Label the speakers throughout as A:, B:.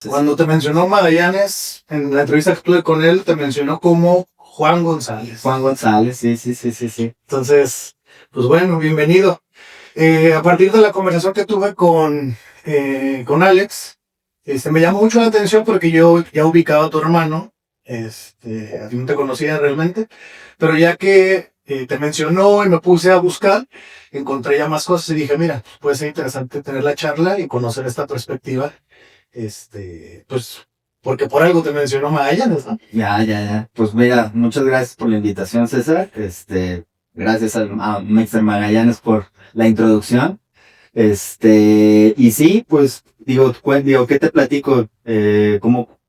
A: Cuando te mencionó Magallanes, en la entrevista que tuve con él, te mencionó como Juan González.
B: Juan González, sí.
A: Entonces, pues bueno, bienvenido. A partir de la conversación que tuve con Alex, me llamó mucho la atención porque yo ya ubicaba a tu hermano, a ti no te conocía realmente, pero ya que te mencionó y me puse a buscar, encontré ya más cosas y dije, mira, puede ser interesante tener la charla y conocer esta perspectiva, pues, porque por algo te mencionó Magallanes, ¿no?
B: Ya. Pues mira, muchas gracias por la invitación, César. Gracias a Mr. Magallanes por la introducción. Y sí, pues, digo, ¿qué te platico? Como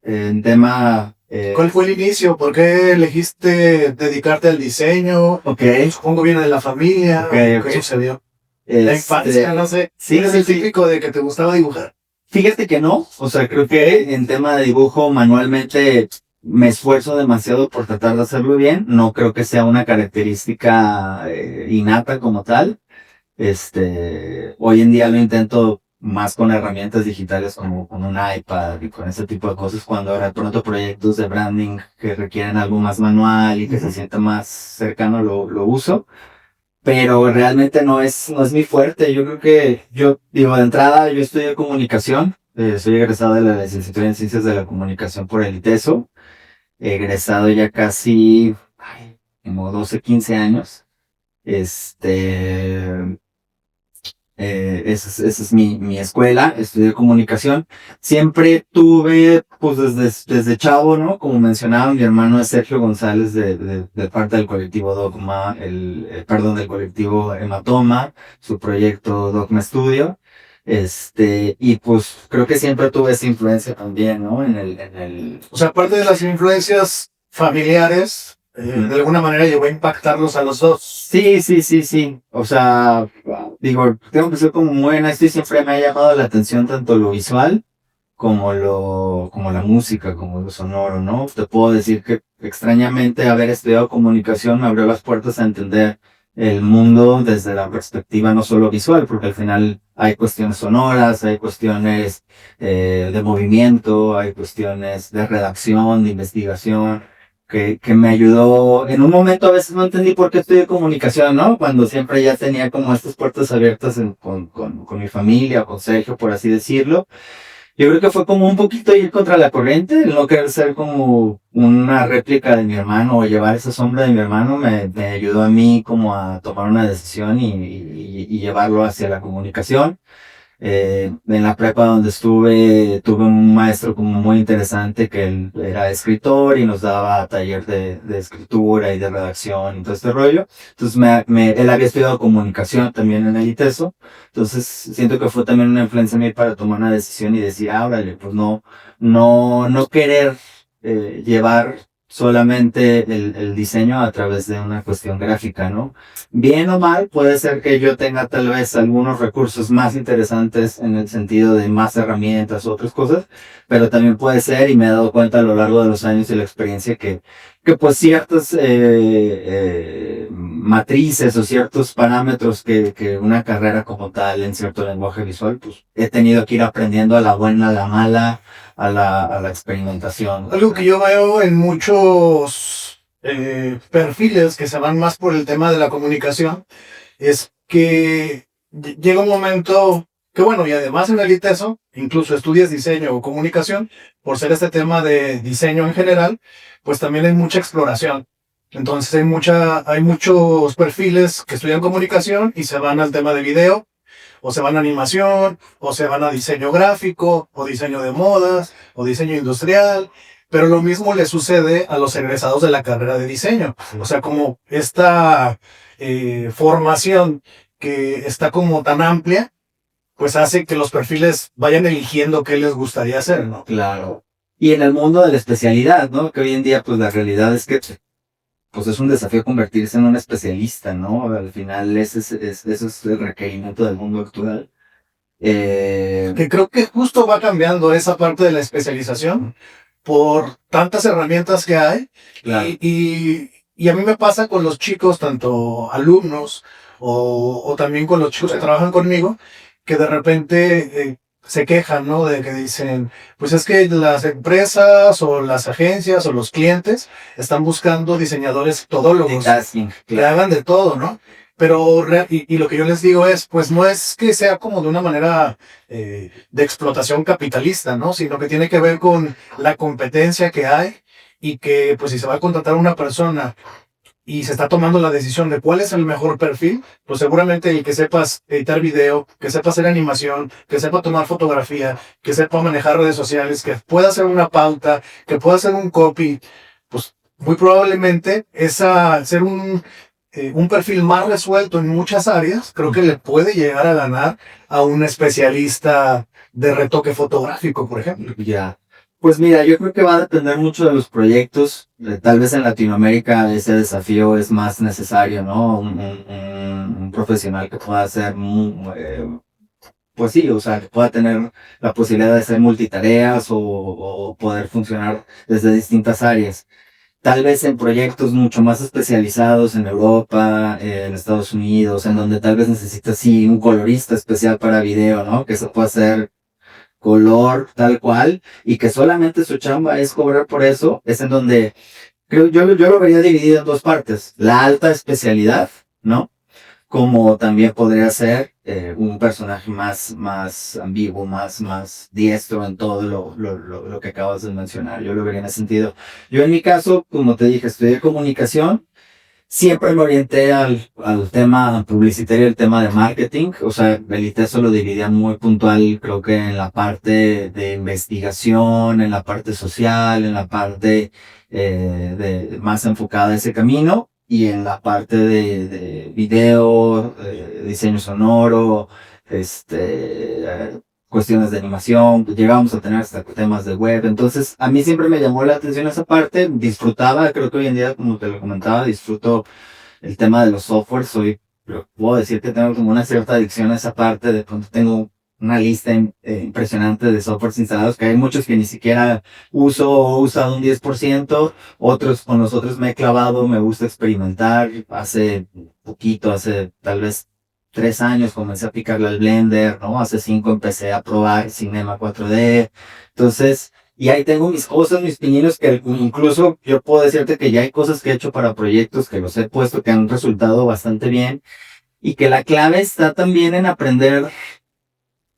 B: en tema...
A: ¿Cuál fue el inicio? ¿Por qué elegiste dedicarte al diseño?
B: Ok.
A: Supongo viene de la familia.
B: Okay.
A: ¿Qué sucedió? La infancia, no sé.
B: Sí,
A: ¿Eres el típico de que te gustaba dibujar?
B: Fíjate que no, o sea, creo que en tema de dibujo manualmente me esfuerzo demasiado por tratar de hacerlo bien. No creo que sea una característica innata como tal. Hoy en día lo intento más con herramientas digitales como con un iPad y con ese tipo de cosas, cuando ahora de pronto proyectos de branding que requieren algo más manual y que se sienta más cercano lo uso. Pero realmente no es mi fuerte. Yo creo que de entrada, yo estudié comunicación, soy egresado de la licenciatura en Ciencias de la Comunicación por el ITESO, egresado ya casi, como 12, 15 años. Esa es mi escuela, estudié comunicación. Siempre tuve, pues desde chavo, ¿no? Como mencionaba, mi hermano es Sergio González de parte del colectivo Dogma, del colectivo Hematoma, su proyecto Dogma Studio. Y pues creo que siempre tuve esa influencia también, ¿no?
A: O sea, aparte de las influencias familiares, de alguna manera llegó a impactarlos a los dos.
B: Sí. O sea, digo, tengo que ser como muy honesto y siempre me ha llamado la atención tanto lo visual como la música, como lo sonoro, ¿no? Te puedo decir que extrañamente haber estudiado comunicación me abrió las puertas a entender el mundo desde la perspectiva no solo visual, porque al final hay cuestiones sonoras, hay cuestiones de movimiento, hay cuestiones de redacción, de investigación, que me ayudó. En un momento a veces no entendí por qué estudié comunicación, ¿no? Cuando siempre ya tenía como estas puertas abiertas con mi familia, con Sergio, por así decirlo. Yo creo que fue como un poquito ir contra la corriente, el no querer ser como una réplica de mi hermano o llevar esa sombra de mi hermano me ayudó a mí como a tomar una decisión y llevarlo hacia la comunicación. En la prepa donde tuve un maestro como muy interesante que él era escritor y nos daba taller de escritura y de redacción y todo este rollo. Entonces él había estudiado comunicación también en el ITESO. Entonces siento que fue también una influencia en mí para tomar una decisión y decir, órale, pues no querer llevar solamente el diseño a través de una cuestión gráfica, ¿no? Bien o mal, puede ser que yo tenga tal vez algunos recursos más interesantes en el sentido de más herramientas u otras cosas, pero también puede ser, y me he dado cuenta a lo largo de los años y la experiencia que pues ciertas matrices o ciertos parámetros que una carrera como tal en cierto lenguaje visual, pues he tenido que ir aprendiendo a la buena, a la mala, a la experimentación.
A: Algo que yo veo en muchos perfiles que se van más por el tema de la comunicación es que llega un momento que bueno, y además en el ITESO, incluso estudias diseño o comunicación, por ser este tema de diseño en general, pues también hay mucha exploración. Entonces hay muchos perfiles que estudian comunicación y se van al tema de video, o se van a animación, o se van a diseño gráfico, o diseño de modas, o diseño industrial, pero lo mismo le sucede a los egresados de la carrera de diseño. O sea, como esta formación que está como tan amplia, pues hace que los perfiles vayan eligiendo qué les gustaría hacer, ¿no?
B: Claro. Y en el mundo de la especialidad, ¿no? Que hoy en día, pues la realidad es que, pues es un desafío convertirse en un especialista, ¿no? Al final ese es el requerimiento del mundo actual.
A: Que creo que justo va cambiando esa parte de la especialización por tantas herramientas que hay.
B: Claro.
A: Y a mí me pasa con los chicos, tanto alumnos o también con los chicos que trabajan conmigo, que de repente se quejan, ¿no? De que dicen, pues es que las empresas o las agencias o los clientes están buscando diseñadores todólogos
B: Multitasking,
A: que
B: claro.
A: hagan de todo, ¿no? Pero, y lo que yo les digo es, pues no es que sea como de una manera de explotación capitalista, ¿no? Sino que tiene que ver con la competencia que hay y que, pues si se va a contratar a una persona y se está tomando la decisión de cuál es el mejor perfil, pues seguramente el que sepas editar video, que sepa hacer animación, que sepa tomar fotografía, que sepa manejar redes sociales, que pueda hacer una pauta, que pueda hacer un copy, pues muy probablemente ser un perfil más resuelto en muchas áreas, creo que le puede llegar a ganar a un especialista de retoque fotográfico, por ejemplo.
B: Ya. Pues mira, yo creo que va a depender mucho de los proyectos. Tal vez en Latinoamérica ese desafío es más necesario, ¿no? Un profesional que pueda hacer, pues sí, o sea, que pueda tener la posibilidad de hacer multitareas o poder funcionar desde distintas áreas. Tal vez en proyectos mucho más especializados en Europa, en Estados Unidos, en donde tal vez necesitas sí un colorista especial para video, ¿no? Que se pueda hacer color tal cual y que solamente su chamba es cobrar por eso, es en donde yo lo vería dividido en dos partes. La alta especialidad, ¿no? Como también podría ser un personaje más ambiguo, más diestro en todo lo que acabas de mencionar. Yo lo vería en ese sentido. Yo en mi caso, como te dije, estudié comunicación. Siempre me orienté al tema publicitario, el tema de marketing. O sea, el ITESO lo dividía muy puntual, creo que en la parte de investigación, en la parte social, en la parte más enfocada a ese camino y en la parte de video, diseño sonoro, cuestiones de animación, llegamos a tener hasta temas de web. Entonces, a mí siempre me llamó la atención esa parte, disfrutaba, creo que hoy en día, como te lo comentaba, disfruto el tema de los softwares. Puedo decir que tengo como una cierta adicción a esa parte, de pronto tengo una lista impresionante de softwares instalados, que hay muchos que ni siquiera uso o he usado un 10%, otros con los otros me he clavado, me gusta experimentar. Hace poquito, hace tal vez 3 años comencé a picarle al Blender, ¿no? Hace 5 empecé a probar Cinema 4D. Entonces, y ahí tengo mis cosas, mis pininos, que incluso yo puedo decirte que ya hay cosas que he hecho para proyectos que los he puesto que han resultado bastante bien. Y que la clave está también en aprender,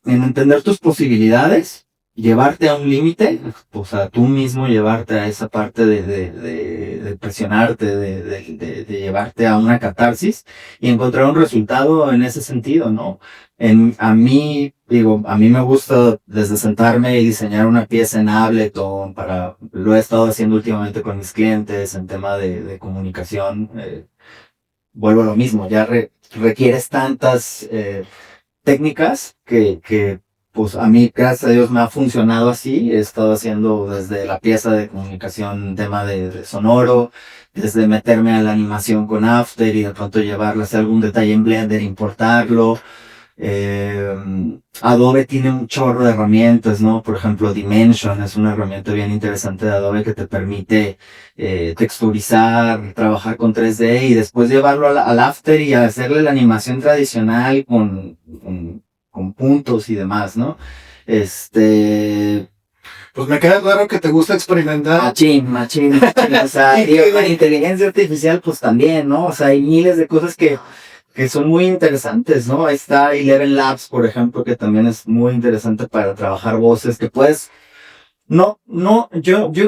B: en entender tus posibilidades, llevarte a un límite, o sea, tú mismo llevarte a esa parte de presionarte, de llevarte a una catarsis y encontrar un resultado en ese sentido, ¿no? A mí, digo, a mí me gusta desde sentarme y diseñar una pieza en Ableton lo he estado haciendo últimamente con mis clientes en tema de comunicación. Vuelvo a lo mismo, ya requieres tantas técnicas que pues a mí, gracias a Dios, me ha funcionado así. He estado haciendo desde la pieza de comunicación, tema de sonoro, desde meterme a la animación con After y de pronto llevarlo a hacer algún detalle en Blender, importarlo. Adobe tiene un chorro de herramientas, ¿no? Por ejemplo, Dimension es una herramienta bien interesante de Adobe que te permite texturizar, trabajar con 3D y después llevarlo al After y hacerle la animación tradicional con puntos y demás, ¿no?
A: Pues me queda claro que te gusta experimentar.
B: Machín. O sea, digo, con inteligencia artificial, pues también, ¿no? O sea, hay miles de cosas que son muy interesantes, ¿no? Ahí está Eleven Labs, por ejemplo, que también es muy interesante para trabajar voces, que puedes, yo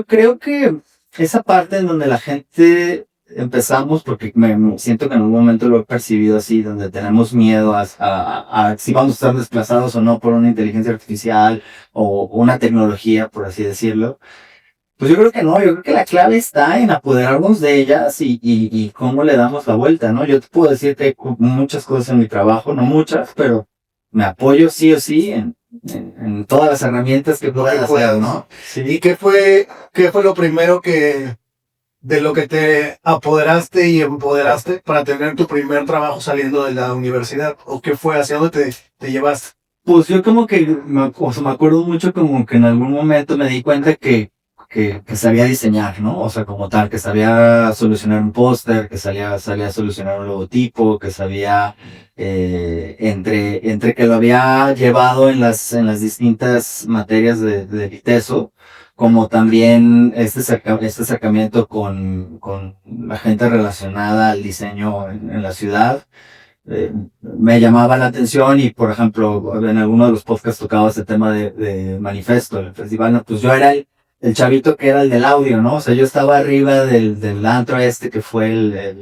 B: creo que esa parte en donde la gente empezamos, porque me siento que en algún momento lo he percibido así, donde tenemos miedo a si vamos a estar desplazados o no por una inteligencia artificial o una tecnología, por así decirlo. Pues yo creo que no, yo creo que la clave está en apoderarnos de ellas y cómo le damos la vuelta, ¿no? Yo te puedo decir que hay muchas cosas en mi trabajo, no muchas, pero me apoyo sí o sí en todas las herramientas que pueda hacer, ¿no?
A: Sí. ¿Y qué fue lo primero de lo que te apoderaste y empoderaste para tener tu primer trabajo saliendo de la universidad? ¿O qué fue? ¿Hacia dónde te llevaste?
B: Pues yo como que, o sea, me acuerdo mucho como que en algún momento me di cuenta que sabía diseñar, ¿no? O sea, como tal, que sabía solucionar un póster, que sabía solucionar un logotipo, que sabía, entre que lo había llevado en las distintas materias de Viteso, como también este acercamiento con la gente relacionada al diseño en la ciudad, me llamaba la atención y, por ejemplo, en alguno de los podcasts tocaba ese tema de Manifesto, el festival, ¿no? Pues yo era el chavito que era el del audio, ¿no? O sea, yo estaba arriba del antro este que fue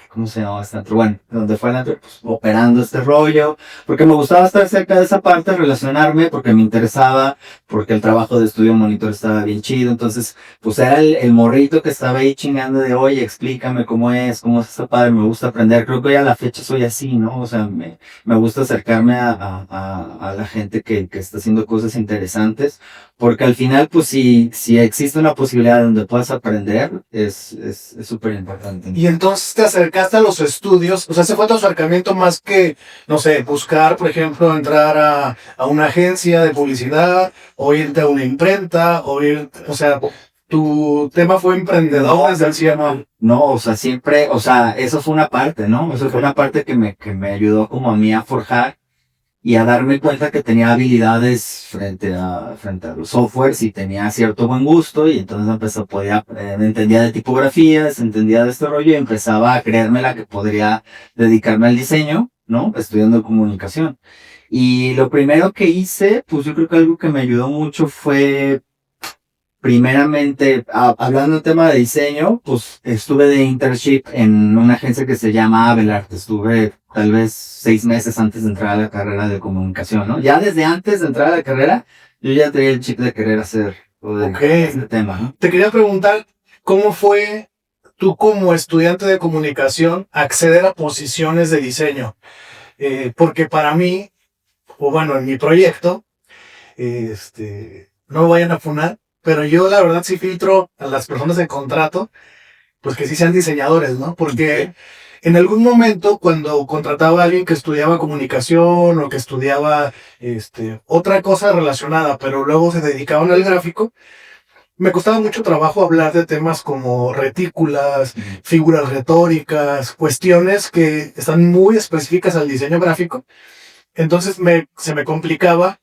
B: ¿cómo se llamaba este antro? Bueno, donde fue el antro, pues, operando este rollo, porque me gustaba estar cerca de esa parte, relacionarme, porque me interesaba, porque el trabajo de estudio monitor estaba bien chido, entonces, pues era el morrito que estaba ahí chingando de, oye, explícame cómo es esta padre, me gusta aprender, creo que hoy a la fecha soy así, ¿no? O sea, me gusta acercarme a la gente que está haciendo cosas interesantes, porque al final, pues si existe una posibilidad donde puedas aprender, es súper importante.
A: Y entonces te acercaste a los estudios, o sea, ese fue tu acercamiento más que, no sé, buscar, por ejemplo, entrar a una agencia de publicidad, o irte a una imprenta, o sea, tu tema fue emprendedor desde el cielo.
B: No, o sea, siempre, o sea, eso fue una parte, ¿no? Eso fue una parte que me ayudó como a mí a forjar y a darme cuenta que tenía habilidades frente a los softwares y tenía cierto buen gusto y entonces entendía de tipografías, entendía de este rollo y empezaba a creérmela que podría dedicarme al diseño, ¿no? Estudiando comunicación. Y lo primero que hice, pues yo creo que algo que me ayudó mucho fue, primeramente, hablando del tema de diseño, pues estuve de internship en una agencia que se llama Abelard. Estuve tal vez 6 meses antes de entrar a la carrera de comunicación, ¿no? Ya desde antes de entrar a la carrera, yo ya tenía el chip de querer hacer o de este tema, ¿no?
A: Te quería preguntar, ¿cómo fue tú como estudiante de comunicación acceder a posiciones de diseño? Porque para mí, o bueno, en mi proyecto, no me vayan a funar, pero yo la verdad sí filtro a las personas de contrato, pues que sí sean diseñadores, ¿no? Porque en algún momento cuando contrataba a alguien que estudiaba comunicación o que estudiaba otra cosa relacionada, pero luego se dedicaban al gráfico, me costaba mucho trabajo hablar de temas como retículas, figuras retóricas, cuestiones que están muy específicas al diseño gráfico. Entonces se me complicaba.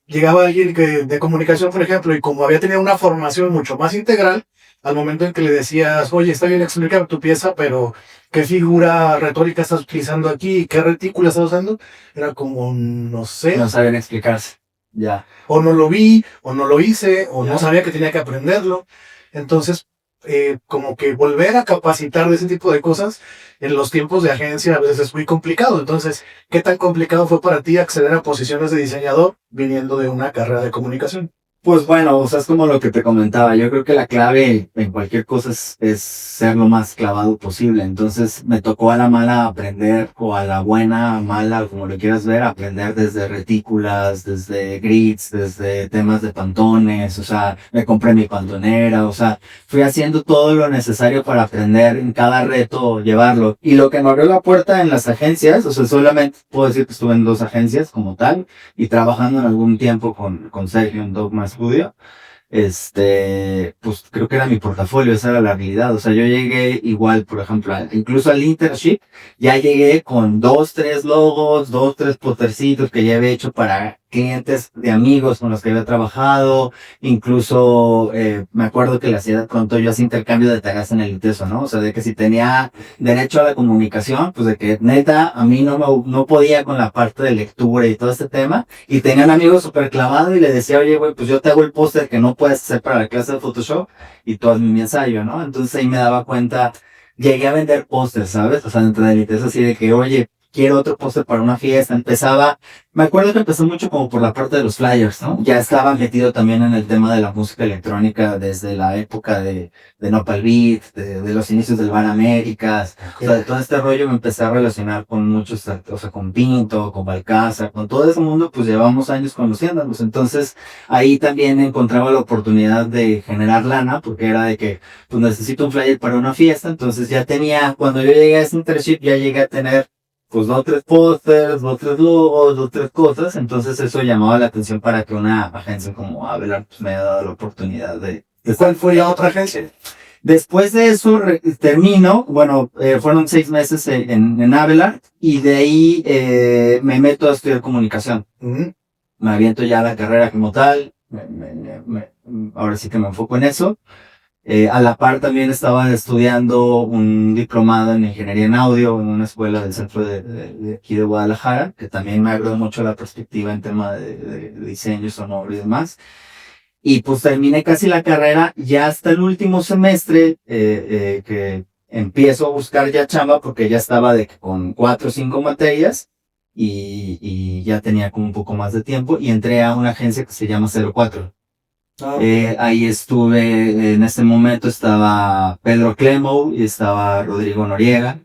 A: Llegaba alguien de comunicación, por ejemplo, y como había tenido una formación mucho más integral, al momento en que le decías, oye, está bien, explícame tu pieza, pero ¿qué figura retórica estás utilizando aquí? ¿Qué retícula estás usando? Era como, no sé.
B: No sabían explicarse. Ya.
A: O no lo vi, o no lo hice, o
B: Ya.
A: no sabía que tenía que aprenderlo. Entonces, como que volver a capacitar de ese tipo de cosas en los tiempos de agencia a veces es muy complicado. Entonces, ¿qué tan complicado fue para ti acceder a posiciones de diseñador viniendo de una carrera de comunicación?
B: Pues bueno, o sea, es como lo que te comentaba. Yo creo que la clave en cualquier cosa es ser lo más clavado posible. Entonces me tocó a la mala aprender, o a la buena, mala, como lo quieras ver, aprender desde retículas, desde grids, desde temas de pantones. O sea, me compré mi pantonera. O sea, fui haciendo todo lo necesario para aprender en cada reto, llevarlo. Y lo que me abrió la puerta en las agencias, o sea, solamente puedo decir que estuve en 2 agencias como tal y trabajando en algún tiempo con Sergio en Dogma Studio, pues creo que era mi portafolio, esa era la realidad. O sea, yo llegué igual, por ejemplo, incluso al internship, ya llegué con 2, 3 logos, 2, 3 postercitos que ya había hecho para clientes de amigos con los que había trabajado. Incluso me acuerdo que le hacía de pronto yo hacía intercambio de tareas en el ITESO, ¿no? O sea, de que si tenía derecho a la comunicación, pues de que neta a mí no podía con la parte de lectura y todo este tema, y tenía un amigo súper clavado y le decía, oye güey, pues yo te hago el póster que no puedes hacer para la clase de Photoshop y tú hazme mi ensayo, ¿no? Entonces ahí me daba cuenta, llegué a vender pósters, ¿sabes? O sea, dentro del ITESO así de que, oye, quiero otro póster para una fiesta. Me acuerdo que empezó mucho como por la parte de los flyers, ¿no? Ya estaba metido también en el tema de la música electrónica desde la época de Nopal Beat, de los inicios del Ban Américas, o sea, de todo este rollo me empecé a relacionar con muchos, o sea, con Pinto, con Balcázar, con todo ese mundo, pues llevamos años conociéndonos. Entonces, ahí también encontraba la oportunidad de generar lana, porque era de que, pues necesito un flyer para una fiesta. Entonces ya tenía, cuando yo llegué a ese internship, ya llegué a tener pues 2 o 3 pósters, 2 o 3 logos, 2 o 3 cosas. Entonces eso llamaba la atención para que una agencia como Abelard pues me haya dado la oportunidad de...
A: ¿Y cuál fue la otra agencia?
B: Después de eso termino, bueno, fueron 6 meses en Abelard y de ahí me meto a estudiar comunicación. Me aviento ya la carrera como tal, ahora sí que me enfoco en eso. A la par también estaba estudiando un diplomado en ingeniería en audio en una escuela del centro de aquí de Guadalajara, que también me agradó mucho la perspectiva en tema de diseño sonoro y demás. Y pues terminé casi la carrera, ya hasta el último semestre que empiezo a buscar ya chamba porque ya estaba con 4 o 5 materias y ya tenía como un poco más de tiempo y entré a una agencia que se llama 04. Ahí estuve, en ese momento estaba Pedro Clemo y estaba Rodrigo Noriega.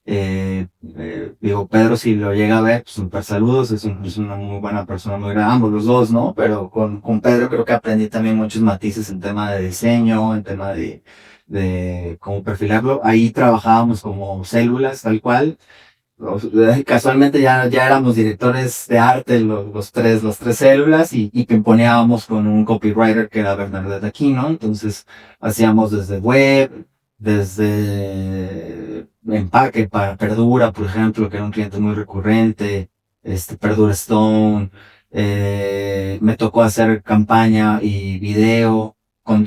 B: Digo, Pedro, si lo llega a ver, pues súper saludos, es una muy buena persona, muy grande, ambos los dos, ¿no? Pero con Pedro creo que aprendí también muchos matices en tema de diseño, en tema de cómo perfilarlo. Ahí trabajábamos como células, tal cual. Casualmente ya éramos directores de arte los tres células y pimponeábamos con un copywriter que era Bernadette Aquino. Entonces hacíamos desde web, desde empaque para Perdura, por ejemplo, que era un cliente muy recurrente, Perdura Stone. Me tocó hacer campaña y video.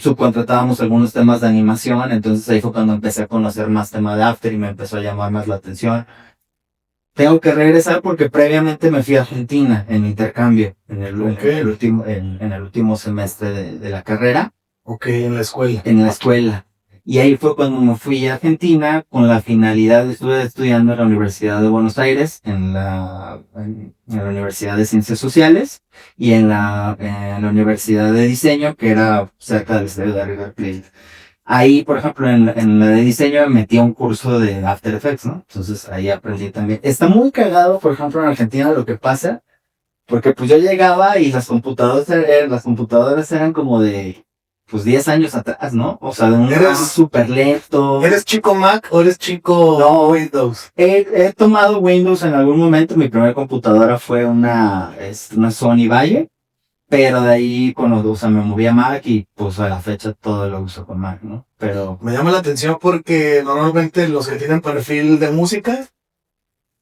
B: Subcontratábamos algunos temas de animación, entonces ahí fue cuando empecé a conocer más tema de After y me empezó a llamar más la atención. Tengo que regresar porque previamente me fui a Argentina en intercambio en el último semestre de la carrera.
A: En la escuela.
B: En la escuela. Y ahí fue cuando me fui a Argentina con la finalidad de estuve estudiando en la Universidad de Buenos Aires, en la Universidad de Ciencias Sociales y en la Universidad de Diseño, que era cerca del estadio de River Plate. Ahí, por ejemplo, en la de diseño me metí a un curso de After Effects, ¿no? Entonces ahí aprendí también. Está muy cagado, por ejemplo, en Argentina lo que pasa, porque pues yo llegaba y las computadoras eran como de, pues 10 años atrás, ¿no? O sea, de un súper lento.
A: ¿Eres chico Mac o eres chico
B: no,
A: Windows?
B: He tomado Windows en algún momento. Mi primera computadora fue una Sony Valle. Pero de ahí, me moví a Mac y pues a la fecha todo lo uso con Mac, ¿no? Pero...
A: Me llama la atención porque normalmente los que tienen perfil de música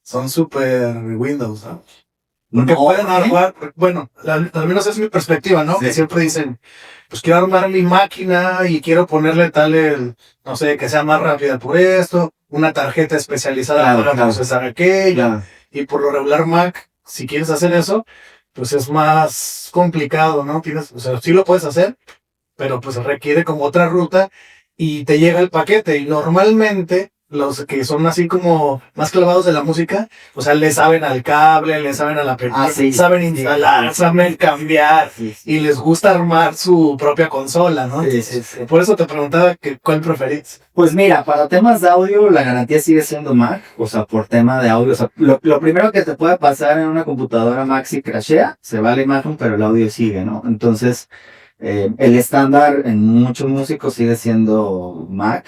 A: son súper Windows, ¿no? Porque pueden armar, bueno, al menos es mi perspectiva, ¿no? Sí. Que siempre dicen, pues quiero armar mi máquina y quiero ponerle no sé, que sea más rápida por esto, una tarjeta especializada para procesar aquello. Claro. Y por lo regular Mac, si quieres hacer eso, pues es más complicado, ¿no? O sea, sí lo puedes hacer, pero pues requiere como otra ruta y te llega el paquete. Y normalmente los que son así como más clavados de la música, o sea, le saben al cable, le saben a la película, saben instalar, saben cambiar y les gusta armar su propia consola, ¿no? Entonces, por eso te preguntaba cuál preferís.
B: Pues mira, para temas de audio la garantía sigue siendo Mac, o sea, por tema de audio, o sea, lo primero que te puede pasar en una computadora Mac si crashea, se va la imagen, pero el audio sigue, ¿no? Entonces, el estándar en muchos músicos sigue siendo Mac.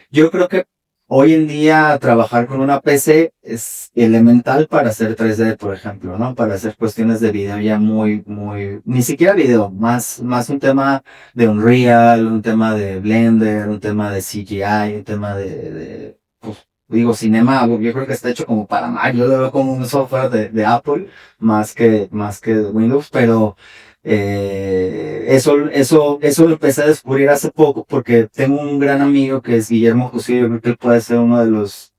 B: Yo creo que hoy en día trabajar con una PC es elemental para hacer 3D, por ejemplo, ¿no? Para hacer cuestiones de video ya ni siquiera video, más un tema de Unreal, un tema de Blender, un tema de CGI, un tema pues, Cinema, yo creo que está hecho como para Mac, yo lo veo como un software de Apple, más que de Windows, pero eso lo empecé a descubrir hace poco porque tengo un gran amigo que es Guillermo José. Yo creo que él puede ser uno de los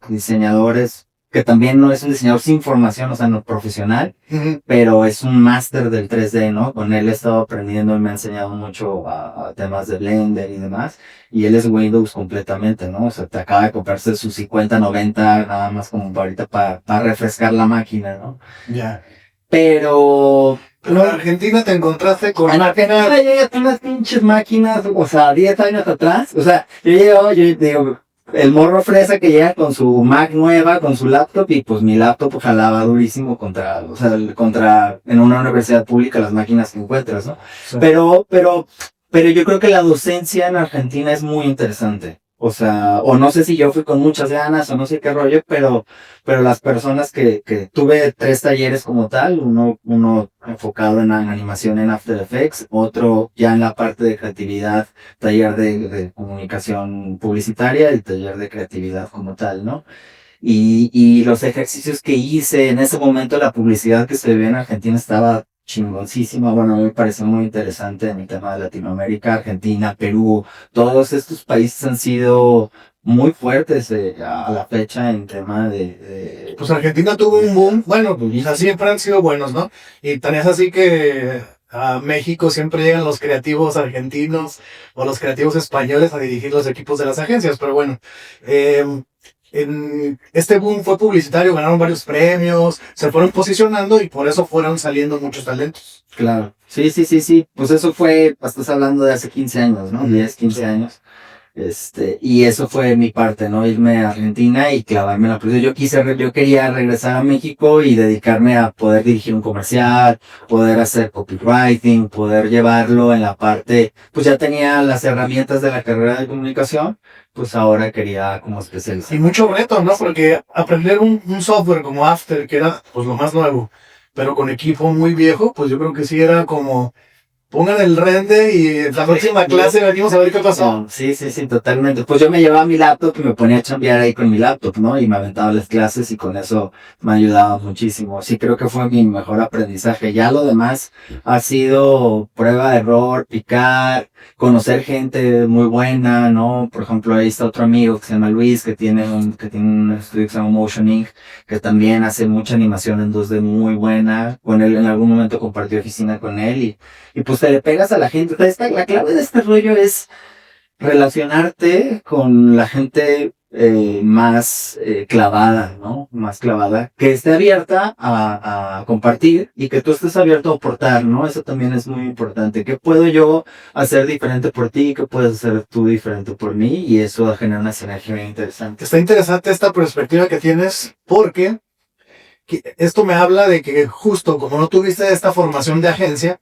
B: diseñadores que también no es un diseñador sin formación, o sea, no profesional, pero es un máster del 3D, ¿no? Con él he estado aprendiendo y me ha enseñado mucho a temas de Blender y demás, y él es Windows completamente, ¿no? O sea, te acaba de comprarse su 5090 nada más como ahorita para refrescar la máquina, ¿no?
A: Ya.
B: Pero
A: en Argentina te encontraste con
B: en Argentina llegué a unas pinches máquinas, o sea, 10 años atrás, o sea, yo digo, el morro fresa que llega con su Mac nueva, con su laptop, y pues mi laptop jalaba durísimo contra, en una universidad pública las máquinas que encuentras, ¿no? Sí. Pero yo creo que la docencia en Argentina es muy interesante. O sea, o no sé si yo fui con muchas ganas o no sé qué rollo, pero las personas que tuve 3 talleres como tal, uno enfocado en animación en After Effects, otro ya en la parte de creatividad, taller de comunicación publicitaria y taller de creatividad como tal, ¿no? Y los ejercicios que hice en ese momento, la publicidad que se ve en Argentina estaba chingoncísima. Bueno, a mí me pareció muy interesante en el tema de Latinoamérica, Argentina, Perú, todos estos países han sido muy fuertes a la fecha en tema
A: Pues Argentina tuvo un boom, bueno, pues siempre han sido buenos, ¿no? Y tan es así que a México siempre llegan los creativos argentinos o los creativos españoles a dirigir los equipos de las agencias, pero bueno, este boom fue publicitario, ganaron varios premios, se fueron posicionando y por eso fueron saliendo muchos talentos.
B: Claro, sí, pues eso fue, estás hablando de hace 15 años, ¿no? 10, 15 años. Y eso fue mi parte, ¿no? Irme a Argentina y clavarme en la producción. Yo quería regresar a México y dedicarme a poder dirigir un comercial, poder hacer copywriting, poder llevarlo en la parte, pues ya tenía las herramientas de la carrera de comunicación, pues ahora quería como especializar.
A: Y mucho reto, ¿no? Porque aprender un software como After, que era pues lo más nuevo, pero con equipo muy viejo, pues yo creo que sí era como... Pongan el render y en la próxima clase venimos a ver qué pasó.
B: Sí, totalmente. Pues yo me llevaba mi laptop y me ponía a chambear ahí con mi laptop, ¿no? Y me aventaba las clases y con eso me ayudaba muchísimo. Sí, creo que fue mi mejor aprendizaje. Ya lo demás ha sido prueba de error, picar, conocer gente muy buena, ¿no? Por ejemplo, ahí está otro amigo que se llama Luis, que tiene un estudio que se llama Motion Inc., que también hace mucha animación en 2D muy buena. Con él en algún momento compartí oficina con él y pues te le pegas a la gente. La clave de este rollo es relacionarte con la gente más clavada, ¿no? Más clavada, que esté abierta a compartir y que tú estés abierto a aportar, ¿no? Eso también es muy importante. ¿Qué puedo yo hacer diferente por ti? ¿Qué puedes hacer tú diferente por mí? Y eso genera una sinergia muy interesante.
A: Está interesante esta perspectiva que tienes porque esto me habla de que justo como no tuviste esta formación de agencia,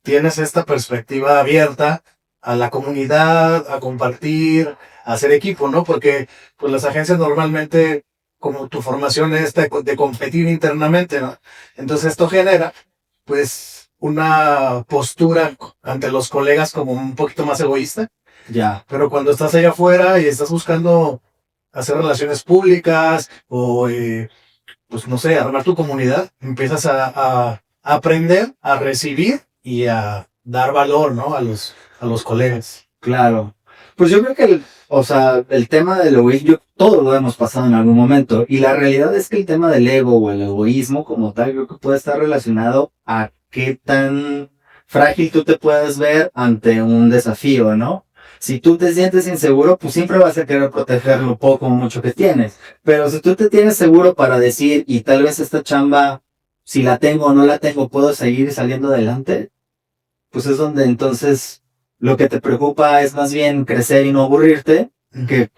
A: tienes esta perspectiva abierta a la comunidad, a compartir, a hacer equipo, ¿no? Porque pues las agencias normalmente, como tu formación es de competir internamente, ¿no? Entonces esto genera, pues, una postura ante los colegas como un poquito más egoísta.
B: Ya.
A: Pero cuando estás allá afuera y estás buscando hacer relaciones públicas o, pues, no sé, armar tu comunidad, empiezas a aprender, a recibir y a dar valor, ¿no? A los colegas.
B: Claro. Pues yo creo que el tema del egoísmo, todo lo hemos pasado en algún momento. Y la realidad es que el tema del ego o el egoísmo como tal, creo que puede estar relacionado a qué tan frágil tú te puedes ver ante un desafío, ¿no? Si tú te sientes inseguro, pues siempre vas a querer proteger lo poco o mucho que tienes. Pero si tú te tienes seguro para decir, y tal vez esta chamba, si la tengo o no la tengo, puedo seguir saliendo adelante, pues es donde entonces lo que te preocupa es más bien crecer y no aburrirte que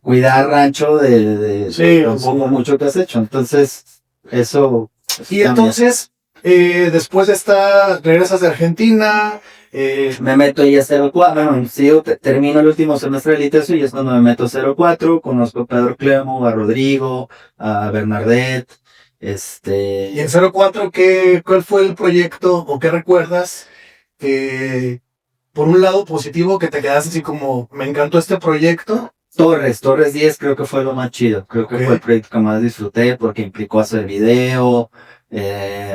B: cuidar rancho de lo poco mucho que has hecho. Entonces, eso...
A: Y entonces, después de regresas de Argentina...
B: me meto ahí a 04, bueno, sí, termino el último semestre de ITESO y es cuando me meto a 04, conozco a Pedro Clemo, a Rodrigo, a Bernadette,
A: Y en 04, ¿cuál fue el proyecto o qué recuerdas? Por un lado positivo, que te quedaste así como, me encantó este proyecto.
B: Torres 10 creo que fue lo más chido, creo que fue el proyecto que más disfruté porque implicó hacer video,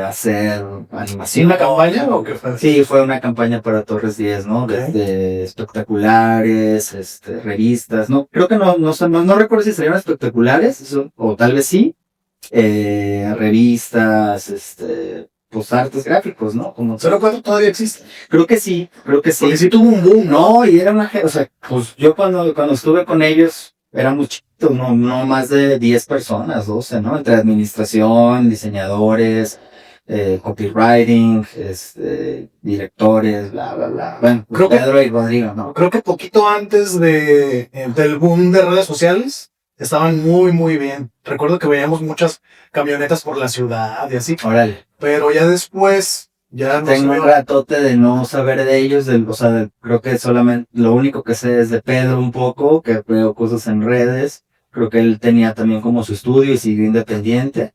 B: hacer animación.
A: ¿Una campaña o qué fue?
B: Sí, fue una campaña para Torres 10, ¿no? Desde espectaculares, revistas, no, creo que no recuerdo si salieron espectaculares, o tal vez sí, revistas, pues artes gráficos, ¿no? Como
A: 04 todavía existe.
B: creo que sí.
A: Porque sí tuvo un boom, ¿no?
B: No, y era o sea, pues yo cuando estuve con ellos éramos chiquitos, no más de 10 personas, 12, ¿no? Entre administración, diseñadores, copywriting, directores, bla, bla, bla. Bueno, pues
A: Creo que-
B: Pedro y Rodrigo, ¿no?
A: Creo que poquito antes del boom de redes sociales, estaban muy, muy bien. Recuerdo que veíamos muchas camionetas por la ciudad y así.
B: Órale.
A: Pero ya después, ya no
B: Tengo
A: se
B: un
A: vio.
B: ratote de no saber de ellos, o sea, creo que solamente lo único que sé es de Pedro un poco, que veo cosas en redes. Creo que él tenía también como su estudio y siguió independiente.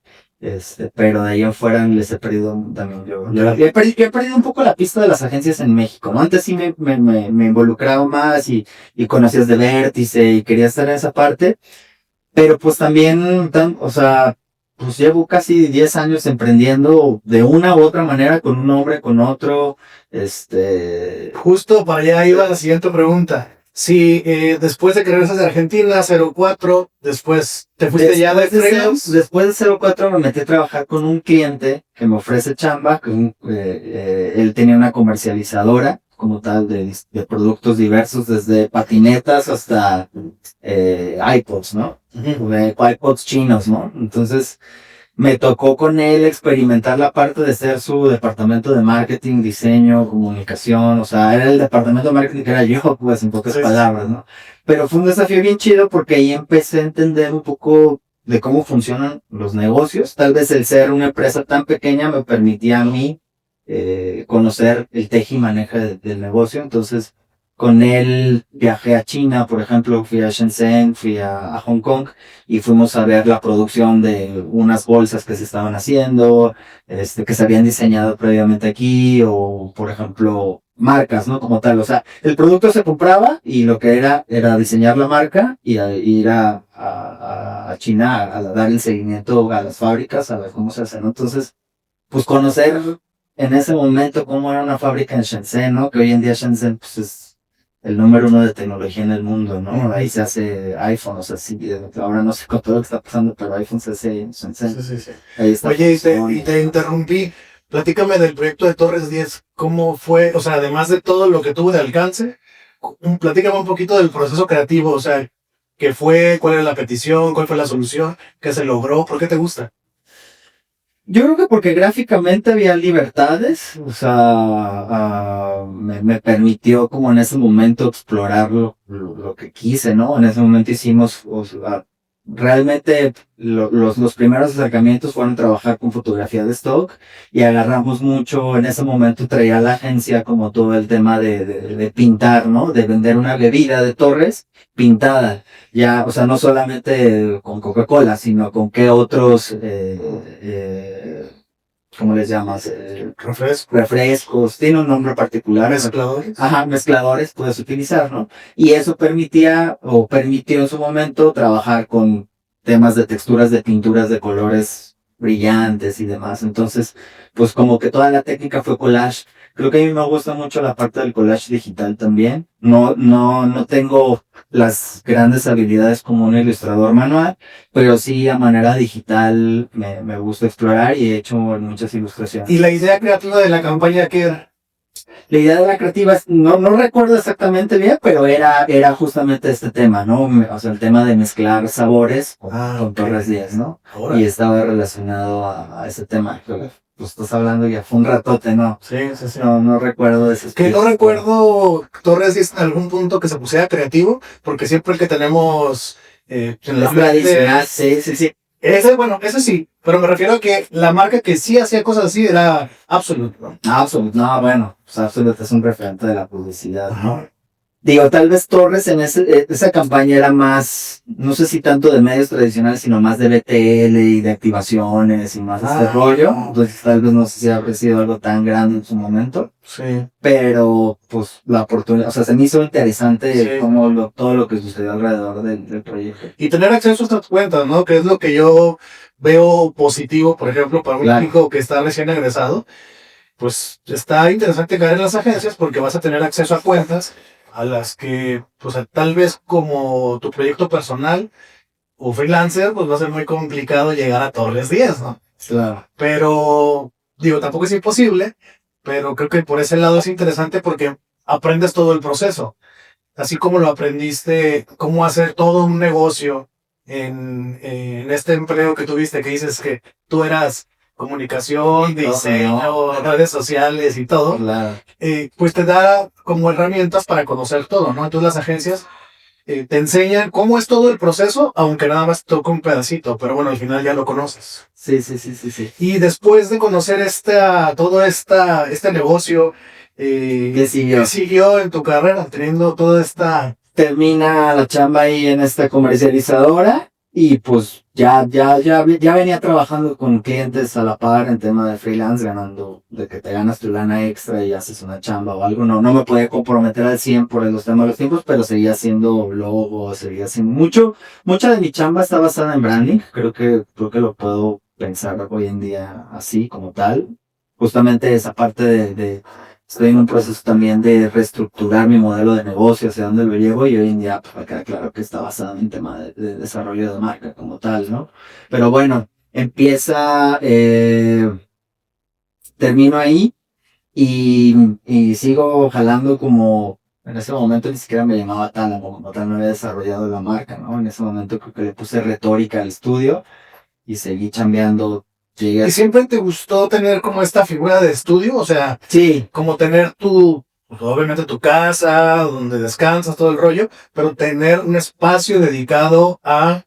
B: Pero de ahí en fuera les he perdido también yo he perdido un poco la pista de las agencias en México, ¿no? Antes sí me involucraba más y conocías de Vértice y quería estar en esa parte, pero pues también, o sea, pues llevo casi 10 años emprendiendo de una u otra manera, con un hombre, con otro,
A: Justo para allá iba la siguiente pregunta. Si después de que regresas de Argentina, 04, después te fuiste ya de freelance.
B: Después de 04 me metí a trabajar con un cliente que me ofrece chamba, él tenía una comercializadora como tal de productos diversos, desde patinetas hasta iPods, ¿no? iPods chinos, ¿no? Entonces me tocó con él experimentar la parte de ser su departamento de marketing, diseño, comunicación, o sea, era el departamento de marketing que era yo, pues en pocas palabras, ¿no? Pero fue un desafío bien chido porque ahí empecé a entender un poco de cómo funcionan los negocios. Tal vez el ser una empresa tan pequeña me permitía a mí conocer el teje y maneje del negocio. Entonces, con él viajé a China, por ejemplo, fui a Shenzhen, fui a Hong Kong y fuimos a ver la producción de unas bolsas que se estaban haciendo, que se habían diseñado previamente aquí, o por ejemplo, marcas, ¿no? Como tal. O sea, el producto se compraba y lo que era diseñar la marca y ir a China a dar el seguimiento a las fábricas, a ver cómo se hace, ¿no? Entonces, pues conocer en ese momento cómo era una fábrica en Shenzhen, ¿no? Que hoy en día Shenzhen, pues es el número uno de tecnología en el mundo, ¿no? Ahí se hace iPhone, o sea, sí, ahora no sé con todo lo que está pasando, pero iPhone se hace en Shenzhen.
A: Sí.
B: Ahí está.
A: Oye, y te interrumpí. Platícame del proyecto de Torres 10. ¿Cómo fue? O sea, además de todo lo que tuvo de alcance, platícame un poquito del proceso creativo. O sea, ¿qué fue? ¿Cuál era la petición? ¿Cuál fue la solución? ¿Qué se logró? ¿Por qué te gusta?
B: Yo creo que porque gráficamente había libertades, o sea, me permitió como en ese momento explorar lo que quise, ¿no? En ese momento hicimos, o sea, realmente los primeros acercamientos fueron trabajar con fotografía de stock y agarramos mucho, en ese momento traía a la agencia como todo el tema de pintar, ¿no? De vender una bebida de Torres pintada. Ya, o sea, no solamente con Coca-Cola, sino con qué otros, ¿cómo les llamas? Refrescos, tiene un nombre particular.
A: Mezcladores.
B: Ajá, mezcladores puedes utilizar, ¿no? Y eso permitía, o permitió en su momento, trabajar con temas de texturas de pinturas de colores brillantes y demás. Entonces, pues como que toda la técnica fue collage. Creo que a mí me gusta mucho la parte del collage digital también. No tengo las grandes habilidades como un ilustrador manual, pero sí a manera digital me gusta explorar y he hecho muchas ilustraciones.
A: ¿Y la idea creativa de la campaña qué era?
B: La idea de la creativa, no recuerdo exactamente bien, pero era justamente este tema, ¿no? O sea, el tema de mezclar sabores con Torres 10, ¿no?
A: Ahora.
B: Y estaba relacionado a ese tema. Pues estás hablando ya, fue un ratote, ¿no?
A: Sí.
B: No recuerdo de ese
A: Que no recuerdo Torres 10 en algún punto que se pusiera creativo, porque siempre que tenemos en la
B: tradicional, sí.
A: Ese sí, pero me refiero a que la marca que sí hacía cosas así era Absolute, ¿no?
B: Absolute, no, bueno, pues Absolute es un referente de la publicidad, ¿no?
A: Ajá.
B: Digo, tal vez Torres en esa campaña era más, no sé si tanto de medios tradicionales, sino más de BTL y de activaciones y más este rollo. Entonces tal vez no sé si habría sido algo tan grande en su momento.
A: Sí.
B: Pero pues la oportunidad, o sea, se me hizo interesante
A: Sí.
B: como todo lo que sucedió alrededor del proyecto.
A: Y tener acceso a estas cuentas, ¿no? Que es lo que yo veo positivo, por ejemplo, para un chico que está recién egresado. Pues está interesante caer en las agencias porque vas a tener acceso a cuentas a las que, pues tal vez como tu proyecto personal, o freelancer, pues va a ser muy complicado llegar a todos los días, ¿no?
B: Claro.
A: Pero, digo, tampoco es imposible, pero creo que por ese lado es interesante porque aprendes todo el proceso. Así como lo aprendiste, cómo hacer todo un negocio en este empleo que tuviste, que dices que tú eras comunicación, diseño, redes sociales y todo,
B: Claro.
A: pues te da como herramientas para conocer todo, ¿no? Entonces las agencias te enseñan cómo es todo el proceso, aunque nada más toca un pedacito, pero bueno, al final ya lo conoces.
B: Sí, sí, sí, sí, sí.
A: Y después de conocer este negocio,
B: ¿Qué siguió?
A: ¿qué siguió en tu carrera? Teniendo toda esta...
B: Termina la chamba ahí en esta comercializadora y pues ya venía trabajando con clientes a la par en tema de freelance, ganando de que te ganas tu lana extra y haces una chamba o algo. No me podía comprometer al 100 por los temas de los tiempos, pero seguía haciendo logos, seguía haciendo mucha de mi chamba está basada en branding. Creo que lo puedo pensar hoy en día así como tal. Justamente esa parte estoy en un proceso también de reestructurar mi modelo de negocio, hacia dónde lo llevo, y hoy en día pues, me queda claro que está basado en tema de desarrollo de marca como tal, ¿no? Pero bueno, termino ahí y sigo jalando como, en ese momento ni siquiera me llamaba Tálamo, como tal no había desarrollado la marca, ¿no? En ese momento creo que le puse retórica al estudio y seguí chambeando.
A: ¿Y siempre te gustó tener como esta figura de estudio? O sea,
B: sí,
A: como tener pues, obviamente tu casa, donde descansas, todo el rollo, pero tener un espacio dedicado a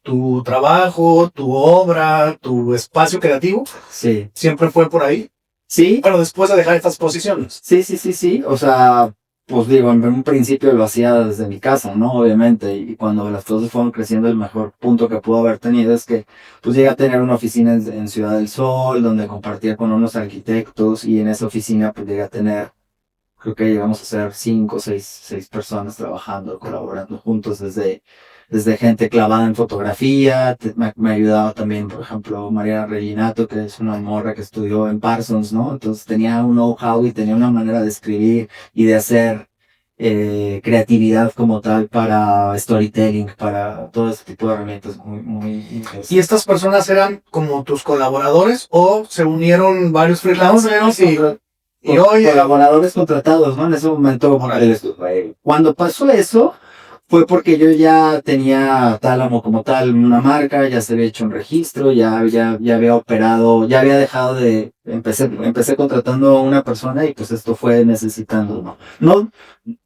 A: tu trabajo, tu obra, tu espacio creativo,
B: sí,
A: siempre fue por ahí.
B: sí.
A: Pero después de dejar estas posiciones.
B: Sí. O sea, pues digo, en un principio lo hacía desde mi casa, ¿no? Obviamente. Y cuando las cosas fueron creciendo, el mejor punto que pudo haber tenido es que, pues llegué a tener una oficina en Ciudad del Sol, donde compartía con unos arquitectos. Y en esa oficina, pues llegué a tener, creo que llegamos a ser 5 o 6 personas trabajando, colaborando juntos desde gente clavada en fotografía, me ayudaba también, por ejemplo, María Reginato, que es una morra que estudió en Parsons, ¿no? Entonces tenía un know-how y tenía una manera de escribir y de hacer creatividad como tal para storytelling, para todo ese tipo de herramientas muy interesantes.
A: ¿Y estas personas eran como tus colaboradores o se unieron varios freelancers y hoy
B: colaboradores contratados, ¿no? En ese momento, cuando pasó eso, fue porque yo ya tenía Tálamo como tal, una marca, ya se había hecho un registro, ya había operado, ya había dejado empecé contratando a una persona y pues esto fue necesitando, ¿no? No,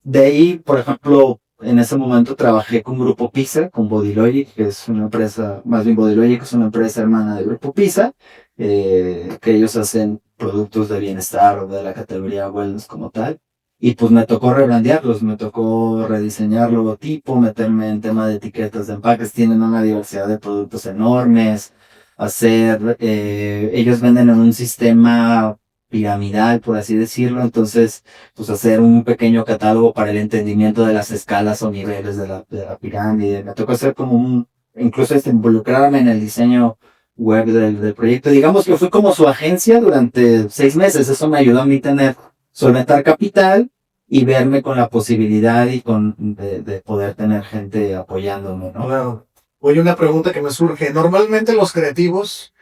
B: de ahí, por ejemplo, en ese momento trabajé con Grupo Pisa, con Bodylogic, que es una empresa, más bien Bodylogic es una empresa hermana de Grupo Pisa, que ellos hacen productos de bienestar o de la categoría wellness como tal. Y pues me tocó rebrandearlos, me tocó rediseñar logotipo, meterme en tema de etiquetas de empaques, tienen una diversidad de productos enormes, ellos venden en un sistema piramidal, por así decirlo, entonces, pues hacer un pequeño catálogo para el entendimiento de las escalas o niveles de la pirámide, me tocó hacer incluso involucrarme en el diseño web del proyecto, digamos que fui como su agencia durante 6 meses, eso me ayudó a mí solventar capital y verme con la posibilidad de poder tener gente apoyándome, ¿no?
A: Claro. Oye, una pregunta que me surge. Normalmente los creativos,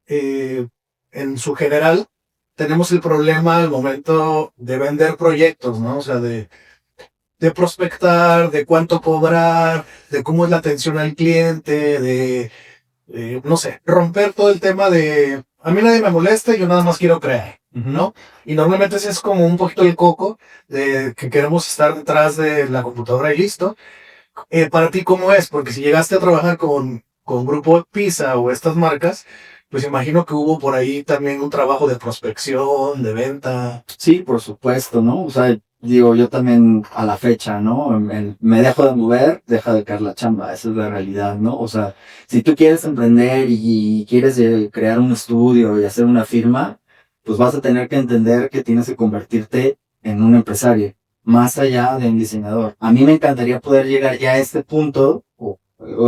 A: en su general, tenemos el problema al momento de vender proyectos, ¿no? O sea, de prospectar, de cuánto cobrar, de cómo es la atención al cliente, no sé, romper todo el tema de a mí nadie me molesta, yo nada más quiero crear, ¿no? Y normalmente ese es como un poquito el coco de que queremos estar detrás de la computadora y listo. Para ti, ¿cómo es? Porque si llegaste a trabajar con Grupo Pisa o estas marcas, pues imagino que hubo por ahí también un trabajo de prospección, de venta.
B: Sí, por supuesto, ¿no? O sea, digo, yo también a la fecha, ¿no? Me dejo de mover, deja de caer la chamba, esa es la realidad, ¿no? O sea, si tú quieres emprender y quieres crear un estudio y hacer una firma, pues vas a tener que entender que tienes que convertirte en un empresario, más allá de un diseñador. A mí me encantaría poder llegar ya a este punto, o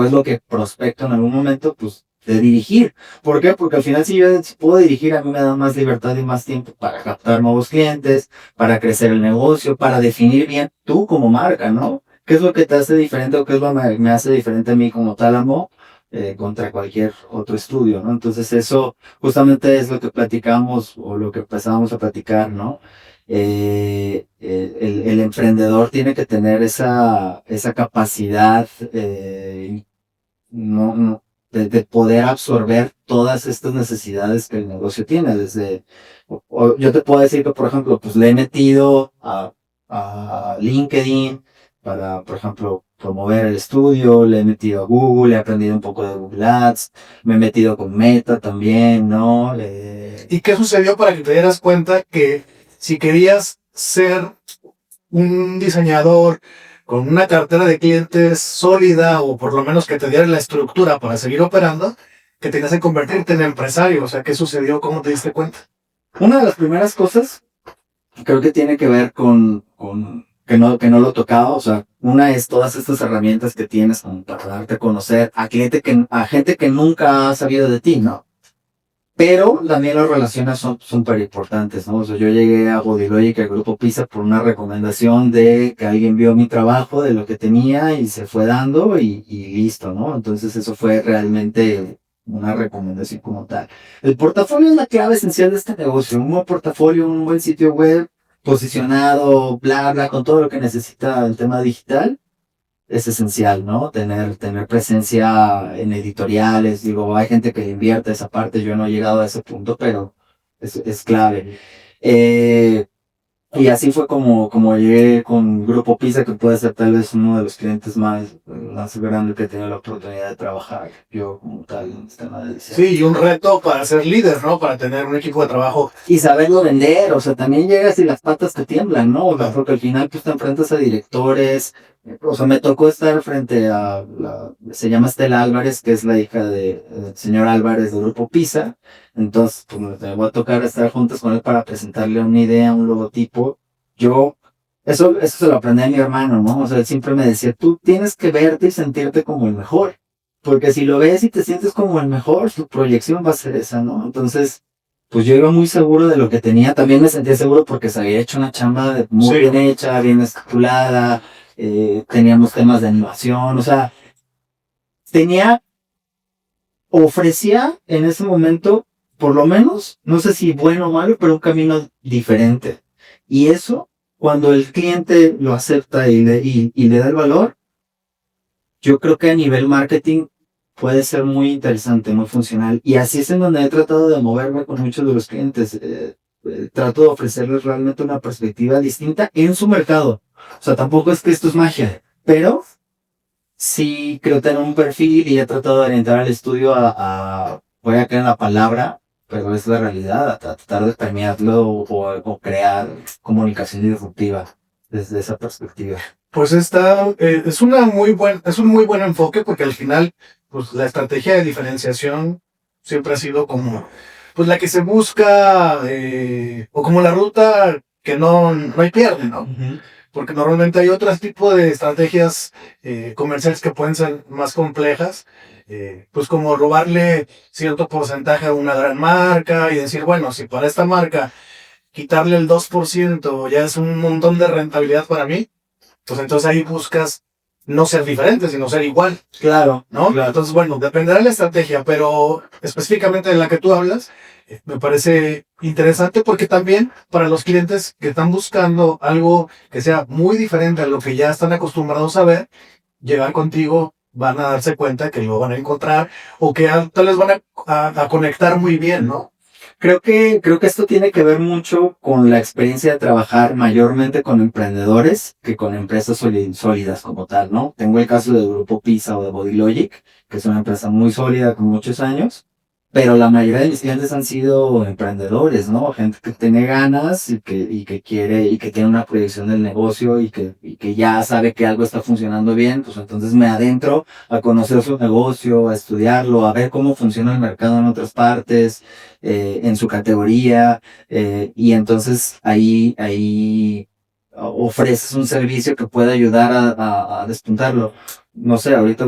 B: es lo que prospecto en algún momento, pues, de dirigir. ¿Por qué? Porque al final si yo puedo dirigir, a mí me da más libertad y más tiempo para captar nuevos clientes, para crecer el negocio, para definir bien tú como marca, ¿no? ¿qué es lo que te hace diferente o qué es lo que me hace diferente a mí como Tálamo contra cualquier otro estudio, ¿no? Entonces eso justamente es lo que platicamos o lo que empezábamos a platicar, ¿no? El emprendedor tiene que tener esa capacidad no, no, de poder absorber todas estas necesidades que el negocio tiene. Yo te puedo decir que, por ejemplo, pues le he metido a LinkedIn para, por ejemplo, promover el estudio, le he metido a Google, he aprendido un poco de Google Ads, me he metido con Meta también, ¿no?
A: ¿Y qué sucedió para que te dieras cuenta que si querías ser un diseñador con una cartera de clientes sólida o por lo menos que te diera la estructura para seguir operando, que tenías que convertirte en empresario? O sea, ¿qué sucedió? ¿Cómo te diste cuenta?
B: Una de las primeras cosas creo que tiene que ver con que no lo tocaba, o sea, una es todas estas herramientas que tienes como para darte a conocer a gente que nunca ha sabido de ti, ¿no? Pero también las relaciones son súper importantes, ¿no? O sea, yo llegué a Bodylogic, al grupo Pisa, por una recomendación de que alguien vio mi trabajo, de lo que tenía y se fue dando y listo, ¿no? Entonces eso fue realmente una recomendación como tal. El portafolio es la clave esencial de este negocio. Un buen portafolio, un buen sitio web, posicionado, bla, bla, con todo lo que necesita el tema digital es esencial, ¿no? Tener presencia en editoriales, digo, hay gente que invierte esa parte, yo no he llegado a ese punto, pero es clave. Y así fue como llegué con Grupo Pisa, que puede ser tal vez uno de los clientes más grandes que he tenido la oportunidad de trabajar yo como tal en este tema de diseño.
A: Sí, y un reto para ser líder, ¿no? Para tener un equipo de trabajo.
B: Y saberlo vender, o sea, también llegas y las patas te tiemblan, ¿no? O sea, porque al final pues te enfrentas a directores, o sea, me tocó estar frente a se llama Estela Álvarez, que es la hija del señor Álvarez del Grupo Pisa. Entonces, pues me voy a tocar estar juntos con él para presentarle una idea, un logotipo. Yo, eso se lo aprendí a mi hermano, ¿no? O sea, él siempre me decía, tú tienes que verte y sentirte como el mejor. Porque si lo ves y te sientes como el mejor, tu proyección va a ser esa, ¿no? Entonces, pues yo iba muy seguro de lo que tenía. También me sentía seguro porque se había hecho una chamba muy bien hecha, bien estipulada. Teníamos temas de animación, o sea, ofrecía en ese momento, por lo menos, no sé si bueno o malo, pero un camino diferente. Y eso, cuando el cliente lo acepta y le da el valor, yo creo que a nivel marketing puede ser muy interesante, muy funcional. Y así es en donde he tratado de moverme con muchos de los clientes. Trato de ofrecerles realmente una perspectiva distinta en su mercado. O sea, tampoco es que esto es magia, pero sí creo tener un perfil y he tratado de orientar al estudio voy a creer en la palabra, pero es la realidad, a tratar de permearlo o crear comunicación disruptiva desde esa perspectiva.
A: Pues es un muy buen enfoque porque al final, pues la estrategia de diferenciación siempre ha sido como, pues la que se busca, o como la ruta que no hay pierde, ¿no?
B: Uh-huh.
A: Porque normalmente hay otros tipos de estrategias comerciales que pueden ser más complejas, pues como robarle cierto porcentaje a una gran marca y decir, bueno, si para esta marca quitarle el 2% ya es un montón de rentabilidad para mí, pues entonces ahí buscas no ser diferente, sino ser igual.
B: Claro,
A: ¿no?
B: claro.
A: Entonces, bueno, dependerá de la estrategia, pero específicamente de la que tú hablas, me parece interesante porque también para los clientes que están buscando algo que sea muy diferente a lo que ya están acostumbrados a ver, llegar contigo van a darse cuenta que lo van a encontrar o que tal vez van a conectar muy bien, ¿no?
B: Creo que esto tiene que ver mucho con la experiencia de trabajar mayormente con emprendedores que con empresas sólidas como tal, ¿no? Tengo el caso del Grupo Pisa o de Bodylogic, que es una empresa muy sólida con muchos años, pero la mayoría de mis clientes han sido emprendedores, ¿no? Gente que tiene ganas y que quiere y que tiene una proyección del negocio y que ya sabe que algo está funcionando bien, pues entonces me adentro a conocer su negocio, a estudiarlo, a ver cómo funciona el mercado en otras partes, en su categoría, y entonces ahí ofreces un servicio que puede ayudar a despuntarlo. No sé, ahorita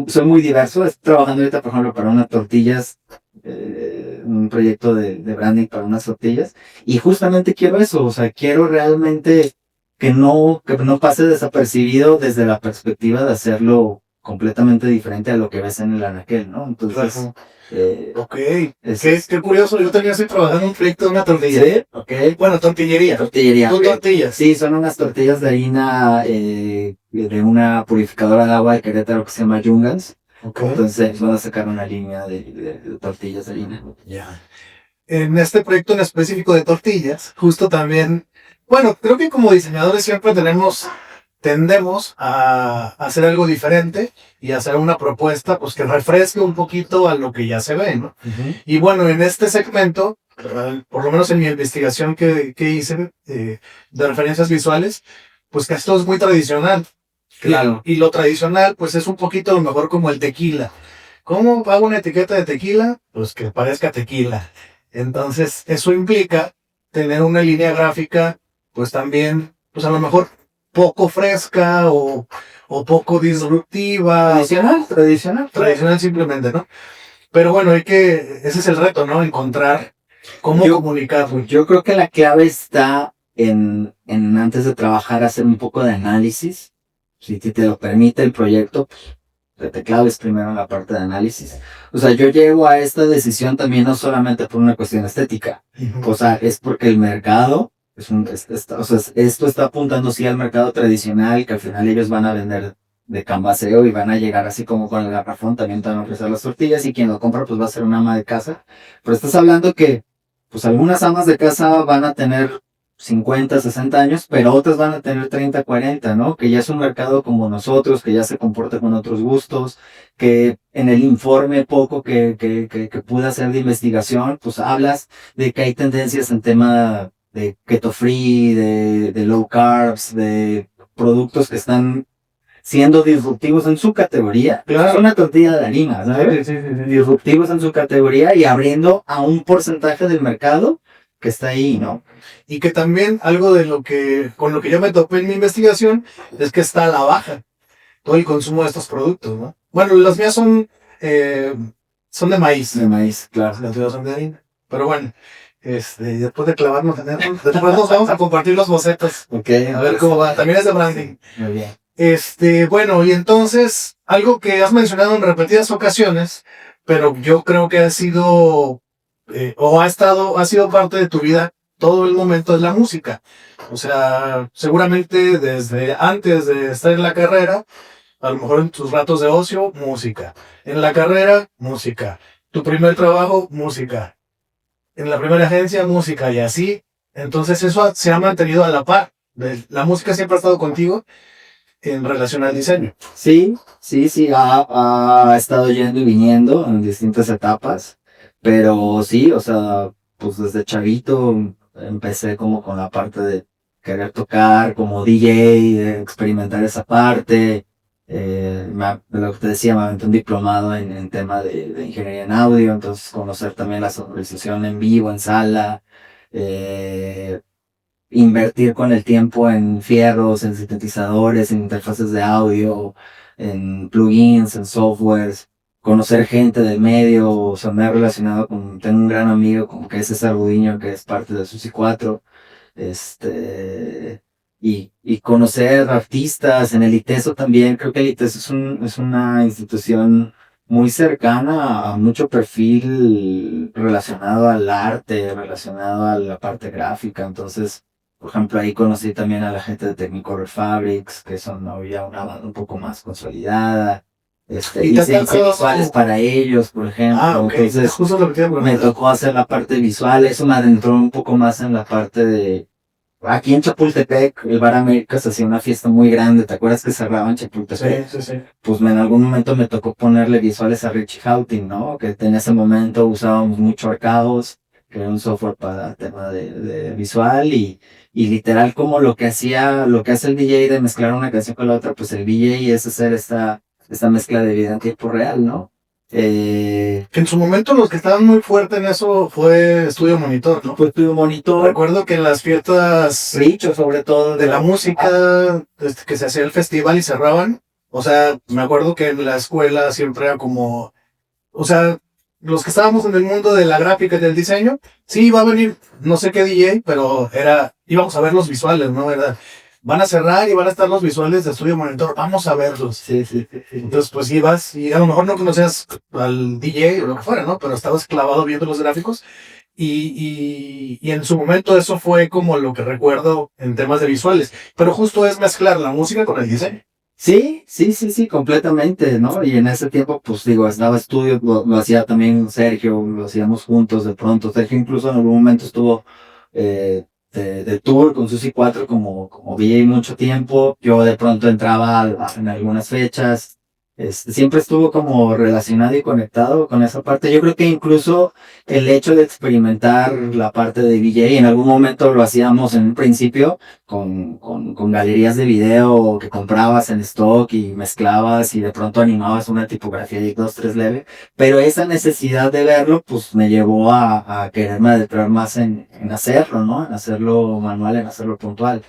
B: soy muy diverso, estoy trabajando ahorita, por ejemplo, para unas tortillas, un proyecto de branding para unas tortillas, y justamente quiero eso, o sea, quiero realmente que no pase desapercibido desde la perspectiva de hacerlo completamente diferente a lo que ves en el anaquel, ¿no? Entonces,
A: Claro. Ok,
B: es,
A: qué curioso, yo también estoy trabajando en un proyecto de una tortillería.
B: sí, ok.
A: Bueno, tortillería.
B: Tortillería.
A: Tú
B: Ok.
A: tortillas.
B: Sí, son unas tortillas de harina de una purificadora de agua de Querétaro que se llama Jungans.
A: Ok.
B: Entonces van a sacar una línea de tortillas de harina.
A: Ya. En este proyecto en específico de tortillas, justo también, bueno, creo que como diseñadores siempre tendemos a hacer algo diferente y hacer una propuesta pues que refresque un poquito a lo que ya se ve, ¿no? Y bueno, en este segmento, por lo menos en mi investigación que hice de referencias visuales, pues que esto es muy tradicional.
B: Claro.
A: Y lo tradicional pues es un poquito a lo mejor como el tequila. ¿Cómo hago una etiqueta de tequila? Pues que parezca tequila. Entonces, eso implica tener una línea gráfica, pues también, pues a lo mejor poco fresca o poco disruptiva.
B: Tradicional.
A: Tradicional simplemente, ¿no? Pero bueno, ese es el reto, ¿no? Encontrar cómo comunicarlo.
B: Yo creo que la clave está en antes de trabajar hacer un poco de análisis. Si te lo permite el proyecto, pues te claves primero en la parte de análisis. O sea, yo llego a esta decisión también no solamente por una cuestión estética. O sea, es porque el mercado, o sea, esto está apuntando sí al mercado tradicional, que al final ellos van a vender de canvaseo y van a llegar así como con el garrafón, también te van a ofrecer las tortillas y quien lo compra pues va a ser una ama de casa. Pero estás hablando que pues algunas amas de casa van a tener 50, 60 años, pero otras van a tener 30, 40, ¿no? Que ya es un mercado como nosotros, que ya se comporta con otros gustos, que en el informe poco que pude hacer de investigación, pues hablas de que hay tendencias en tema de keto free, de low carbs, de productos que están siendo disruptivos en su categoría.
A: Claro.
B: Es una tortilla de harina, ¿sabes?
A: Sí.
B: Disruptivos en su categoría y abriendo a un porcentaje del mercado que está ahí, ¿no?
A: Y que también algo con lo que yo me topé en mi investigación es que está a la baja todo el consumo de estos productos, ¿no? Bueno, las mías son de maíz.
B: De maíz, claro.
A: Las tuyas son de harina. Pero bueno, después de clavarnos en eso, después nos vamos a compartir los bocetos.
B: Ok.
A: A ver cómo va. También es de branding.
B: Muy bien.
A: Bueno, y entonces, algo que has mencionado en repetidas ocasiones, pero yo creo que ha sido, ha sido parte de tu vida todo el momento es la música. O sea, seguramente desde antes de estar en la carrera, a lo mejor en tus ratos de ocio, música. En la carrera, música. Tu primer trabajo, música. En la primera agencia, música y así. Entonces eso se ha mantenido a la par. La música siempre ha estado contigo en relación al diseño.
B: Sí, ha estado yendo y viniendo en distintas etapas, pero sí, o sea, pues desde chavito empecé como con la parte de querer tocar como DJ, de experimentar esa parte, lo que te decía, me aventé un diplomado en tema de ingeniería en audio, entonces conocer también la sonorización en vivo, en sala, invertir con el tiempo en fierros, en sintetizadores, en interfaces de audio, en plugins, en softwares, conocer gente del medio, o sea, me he relacionado tengo un gran amigo como que es César Budiño, que es parte de Susi 4, y conocer artistas en el ITESO también. Creo que el ITESO es una institución muy cercana a mucho perfil relacionado al arte, relacionado a la parte gráfica. Entonces, por ejemplo, ahí conocí también a la gente de Technicolor Fabrics, que son ya una banda un poco más consolidada.
A: ¿Y
B: Hice visuales para ellos, por ejemplo.
A: Ok.
B: Entonces,
A: Es justo lo que te iba a
B: me
A: preguntar.
B: tocó hacer la parte visual. Eso me adentró un poco más en la parte de... Aquí en Chapultepec, el Bar Américas hacía una fiesta muy grande. ¿Te acuerdas que cerraban Chapultepec?
A: Sí.
B: Pues en algún momento me tocó ponerle visuales a Richie Houghton, ¿no? Que en ese momento usábamos mucho Arcados, que era un software para tema de visual y literal como lo que hace el DJ de mezclar una canción con la otra, pues el DJ es hacer esta mezcla de vida en tiempo real, ¿no?
A: Que en su momento los que estaban muy fuerte en eso fue Estudio Monitor, ¿no?
B: Pues tuve un monitor.
A: Recuerdo que en las fiestas
B: Richo, sobre todo,
A: de la música, que se hacía el festival y cerraban, o sea, me acuerdo que en la escuela siempre era como, o sea, los que estábamos en el mundo de la gráfica y del diseño, sí iba a venir no sé qué DJ, pero íbamos a ver los visuales, ¿no? van a cerrar y van a estar los visuales de Estudio Monitor, vamos a verlos.
B: Sí, sí, sí, sí.
A: Entonces, pues ibas y a lo mejor no conocías al DJ o lo que fuera, ¿no? Pero estabas clavado viendo los gráficos y en su momento eso fue como lo que recuerdo en temas de visuales. Pero justo es mezclar la música con el diseño.
B: Sí, sí, sí, sí, completamente, ¿no? Y en ese tiempo, pues digo, estaba estudio, lo hacía también Sergio, lo hacíamos juntos de pronto. Sergio incluso en algún momento estuvo de tour con Susi 4 como VJ mucho tiempo. Yo de pronto entraba en algunas fechas. Siempre estuvo como relacionado y conectado con esa parte. Yo creo que incluso el hecho de experimentar la parte de VJ, en algún momento lo hacíamos en un principio con galerías de video que comprabas en stock y mezclabas y de pronto animabas una tipografía de 2-3 leve, pero esa necesidad de verlo pues me llevó a quererme adentrar más en hacerlo, ¿no? En hacerlo manual, en hacerlo puntual.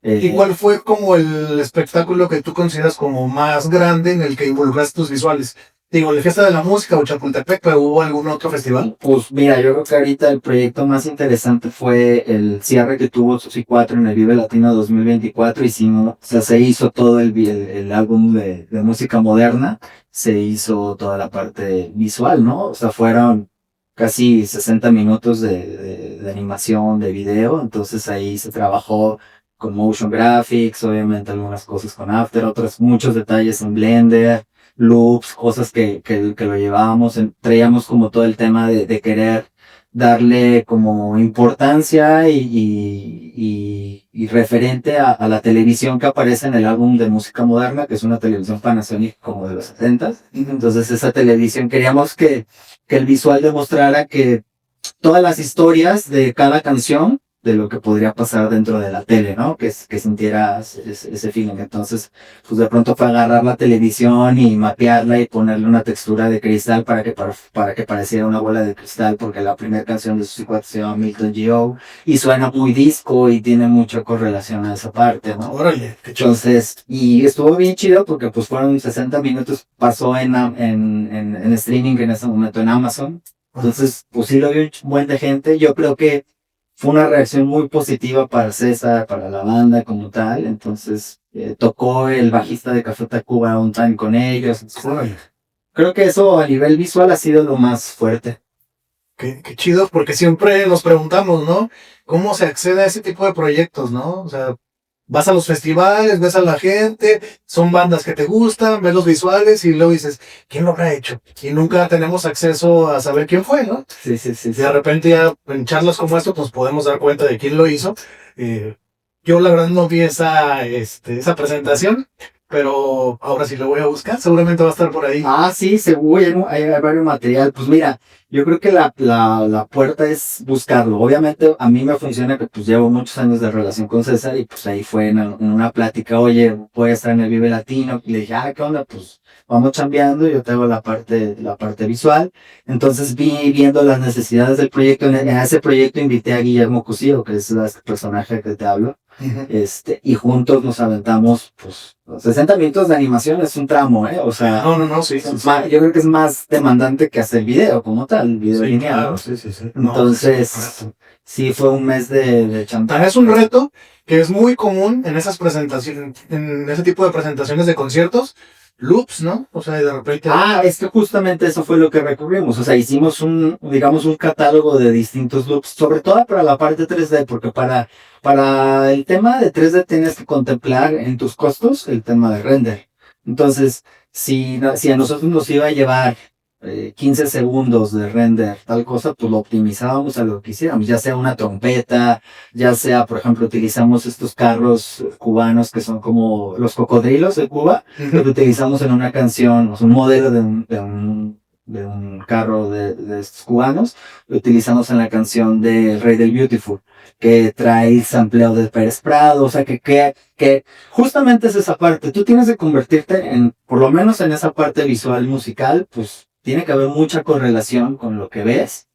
A: ¿Y cuál fue como el espectáculo que tú consideras como más grande en el que involucraste tus visuales? Digo, la Fiesta de la Música o Chapultepec, pero ¿hubo algún otro festival?
B: Pues mira, yo creo que ahorita el proyecto más interesante fue el cierre que tuvo Susi 4 en el Vive Latino 2024. Hicimos, o sea, se hizo todo el álbum de música moderna, se hizo toda la parte visual, ¿no? O sea, fueron casi 60 minutos de animación, de video, entonces ahí se trabajó con motion graphics, obviamente algunas cosas con After, otros muchos detalles en Blender, loops, cosas que lo llevábamos, traíamos como todo el tema de querer darle como importancia y referente a la televisión que aparece en el álbum de música moderna, que es una televisión Panasonic como de los 70s. Entonces esa televisión queríamos que el visual demostrara que todas las historias de cada canción, de lo que podría pasar dentro de la tele, ¿no? Que sintieras ese feeling. Entonces, pues de pronto fue agarrar la televisión y mapearla y ponerle una textura de cristal para que pareciera una bola de cristal, porque la primera canción de Suicide Squad se llama Milton G.O. y suena muy disco y tiene mucha correlación a esa parte, ¿no?
A: Órale, qué chido.
B: Entonces, y estuvo bien chido porque pues fueron 60 minutos, pasó en streaming en ese momento en Amazon. Entonces, pues sí lo vio un buen de gente. Yo creo que fue una reacción muy positiva para César, para la banda como tal. Entonces, tocó el bajista de Café Tacuba un time con ellos. Entonces, creo que eso a nivel visual ha sido lo más fuerte.
A: Qué chido, porque siempre nos preguntamos, ¿no? ¿Cómo se accede a ese tipo de proyectos, no? O sea, vas a los festivales, ves a la gente, son bandas que te gustan, ves los visuales y luego dices, ¿quién lo habrá hecho? Y nunca tenemos acceso a saber quién fue, ¿no?
B: Sí, sí, sí.
A: Y de repente ya en charlas como esto nos podemos dar cuenta de quién lo hizo. Yo la verdad no vi esa presentación, pero ahora sí lo voy a buscar, seguramente va a estar por ahí.
B: Ah, sí, seguro, hay varios material. Pues mira, yo creo que la puerta es buscarlo. Obviamente a mí me funciona que pues llevo muchos años de relación con César y pues ahí fue en una plática, oye, voy a estar en el Vive Latino. Y le dije, ¿qué onda? Pues vamos chambeando, yo tengo la parte visual. Entonces viendo las necesidades del proyecto. En ese proyecto invité a Guillermo Cosío, que es el personaje que te hablo. Y juntos nos aventamos, pues, 60 minutos de animación es un tramo, o sea,
A: No, sí.
B: yo creo que es más demandante que hacer video como tal, video
A: Sí,
B: lineal.
A: claro, sí.
B: Entonces, sí fue un mes de chantaje.
A: Es un reto que es muy común en esas presentaciones, en ese tipo de presentaciones de conciertos, loops, ¿no? O sea, de repente.
B: Es que justamente eso fue lo que recurrimos. O sea, hicimos digamos, un catálogo de distintos loops, sobre todo para la parte 3D, porque para el tema de 3D tienes que contemplar en tus costos el tema de render. Entonces, si a nosotros nos iba a llevar 15 segundos de render, tal cosa, pues lo optimizábamos a lo que quisiéramos, ya sea una trompeta, ya sea, por ejemplo, utilizamos estos carros cubanos que son como los cocodrilos de Cuba, lo que utilizamos en una canción, o sea, un modelo de un carro de estos cubanos, lo utilizamos en la canción de El Rey del Beautiful, que trae sampleo de Pérez Prado, o sea, que justamente es esa parte, tú tienes que convertirte por lo menos en esa parte visual musical, pues, tiene que haber mucha correlación con lo que ves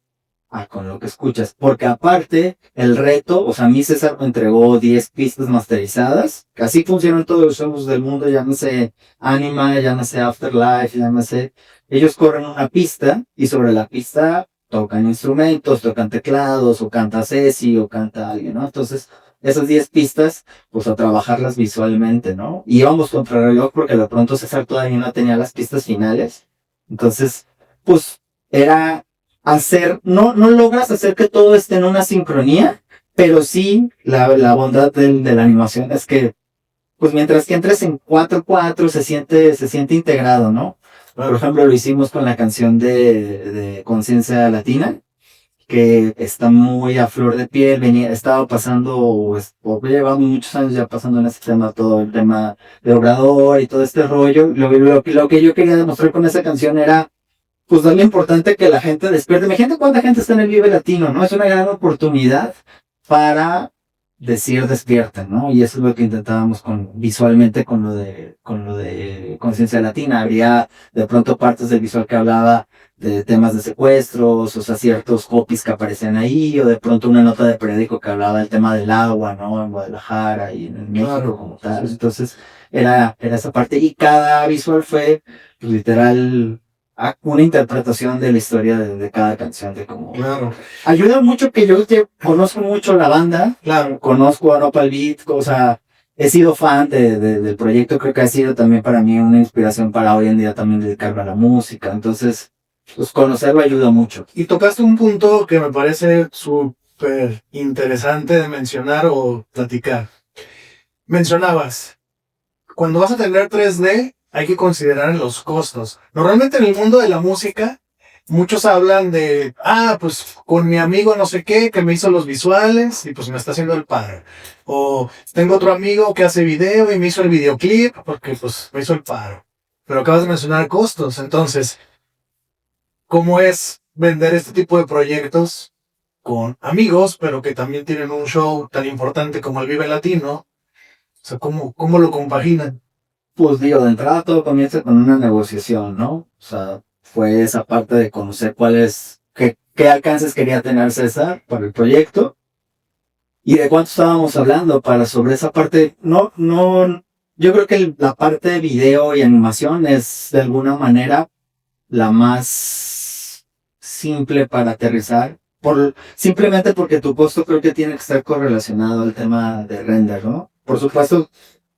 B: con lo que escuchas. Porque aparte, el reto, o sea, a mí César me entregó 10 pistas masterizadas, que así funcionan todos los shows del mundo, llámese Anima, llámese Afterlife, llámese. Ellos corren una pista y sobre la pista tocan instrumentos, tocan teclados, o canta Ceci, o canta alguien, ¿no? Entonces, esas 10 pistas, pues a trabajarlas visualmente, ¿no? Y íbamos contra reloj porque de pronto César todavía no tenía las pistas finales. Entonces, pues era hacer, no logras hacer que todo esté en una sincronía, pero sí la bondad de la animación es que, pues mientras que entres en 4/4 se siente integrado, ¿no? Por ejemplo, lo hicimos con la canción de Conciencia Latina, que está muy a flor de piel, estaba pasando, o llevamos muchos años ya pasando en este tema, todo el tema de Obrador y todo este rollo. Lo que yo quería demostrar con esa canción era, pues, darle importante que la gente despierte. Imagínate cuánta gente está en el Vive Latino, ¿no? Es una gran oportunidad para decir despierta, ¿no? Y eso es lo que intentábamos visualmente con lo de Conciencia Latina. Había de pronto partes del visual que hablaba de temas de secuestros, o sea, ciertos copies que aparecían ahí, o de pronto una nota de periódico que hablaba del tema del agua, ¿no? En Guadalajara y en México
A: Claro.
B: como tal. Entonces, era esa parte. Y cada visual fue, pues, literal, una interpretación de la historia de cada canción, de cómo...
A: Claro,
B: Ayuda mucho que yo conozco mucho la banda,
A: claro.
B: conozco a Nopal Beat, o sea, he sido fan del proyecto, creo que ha sido también para mí una inspiración para hoy en día también dedicarme a la música, entonces, pues conocerlo ayuda mucho.
A: Y tocaste un punto que me parece súper interesante de mencionar o platicar. Mencionabas, cuando vas a tener 3D, hay que considerar los costos. Normalmente en el mundo de la música, muchos hablan de, pues con mi amigo no sé qué, que me hizo los visuales y pues me está haciendo el paro. O tengo otro amigo que hace video y me hizo el videoclip porque pues me hizo el paro. Pero acabas de mencionar costos, entonces, ¿cómo es vender este tipo de proyectos con amigos, pero que también tienen un show tan importante como el Vive Latino? O sea, ¿cómo lo compaginan?
B: Pues digo, de entrada todo comienza con una negociación, ¿no? O sea, fue esa parte de conocer qué alcances quería tener César para el proyecto y de cuánto estábamos hablando para sobre esa parte. Yo creo que la parte de video y animación es de alguna manera la más simple para aterrizar, simplemente porque tu costo creo que tiene que estar correlacionado al tema de render, ¿no? Por supuesto,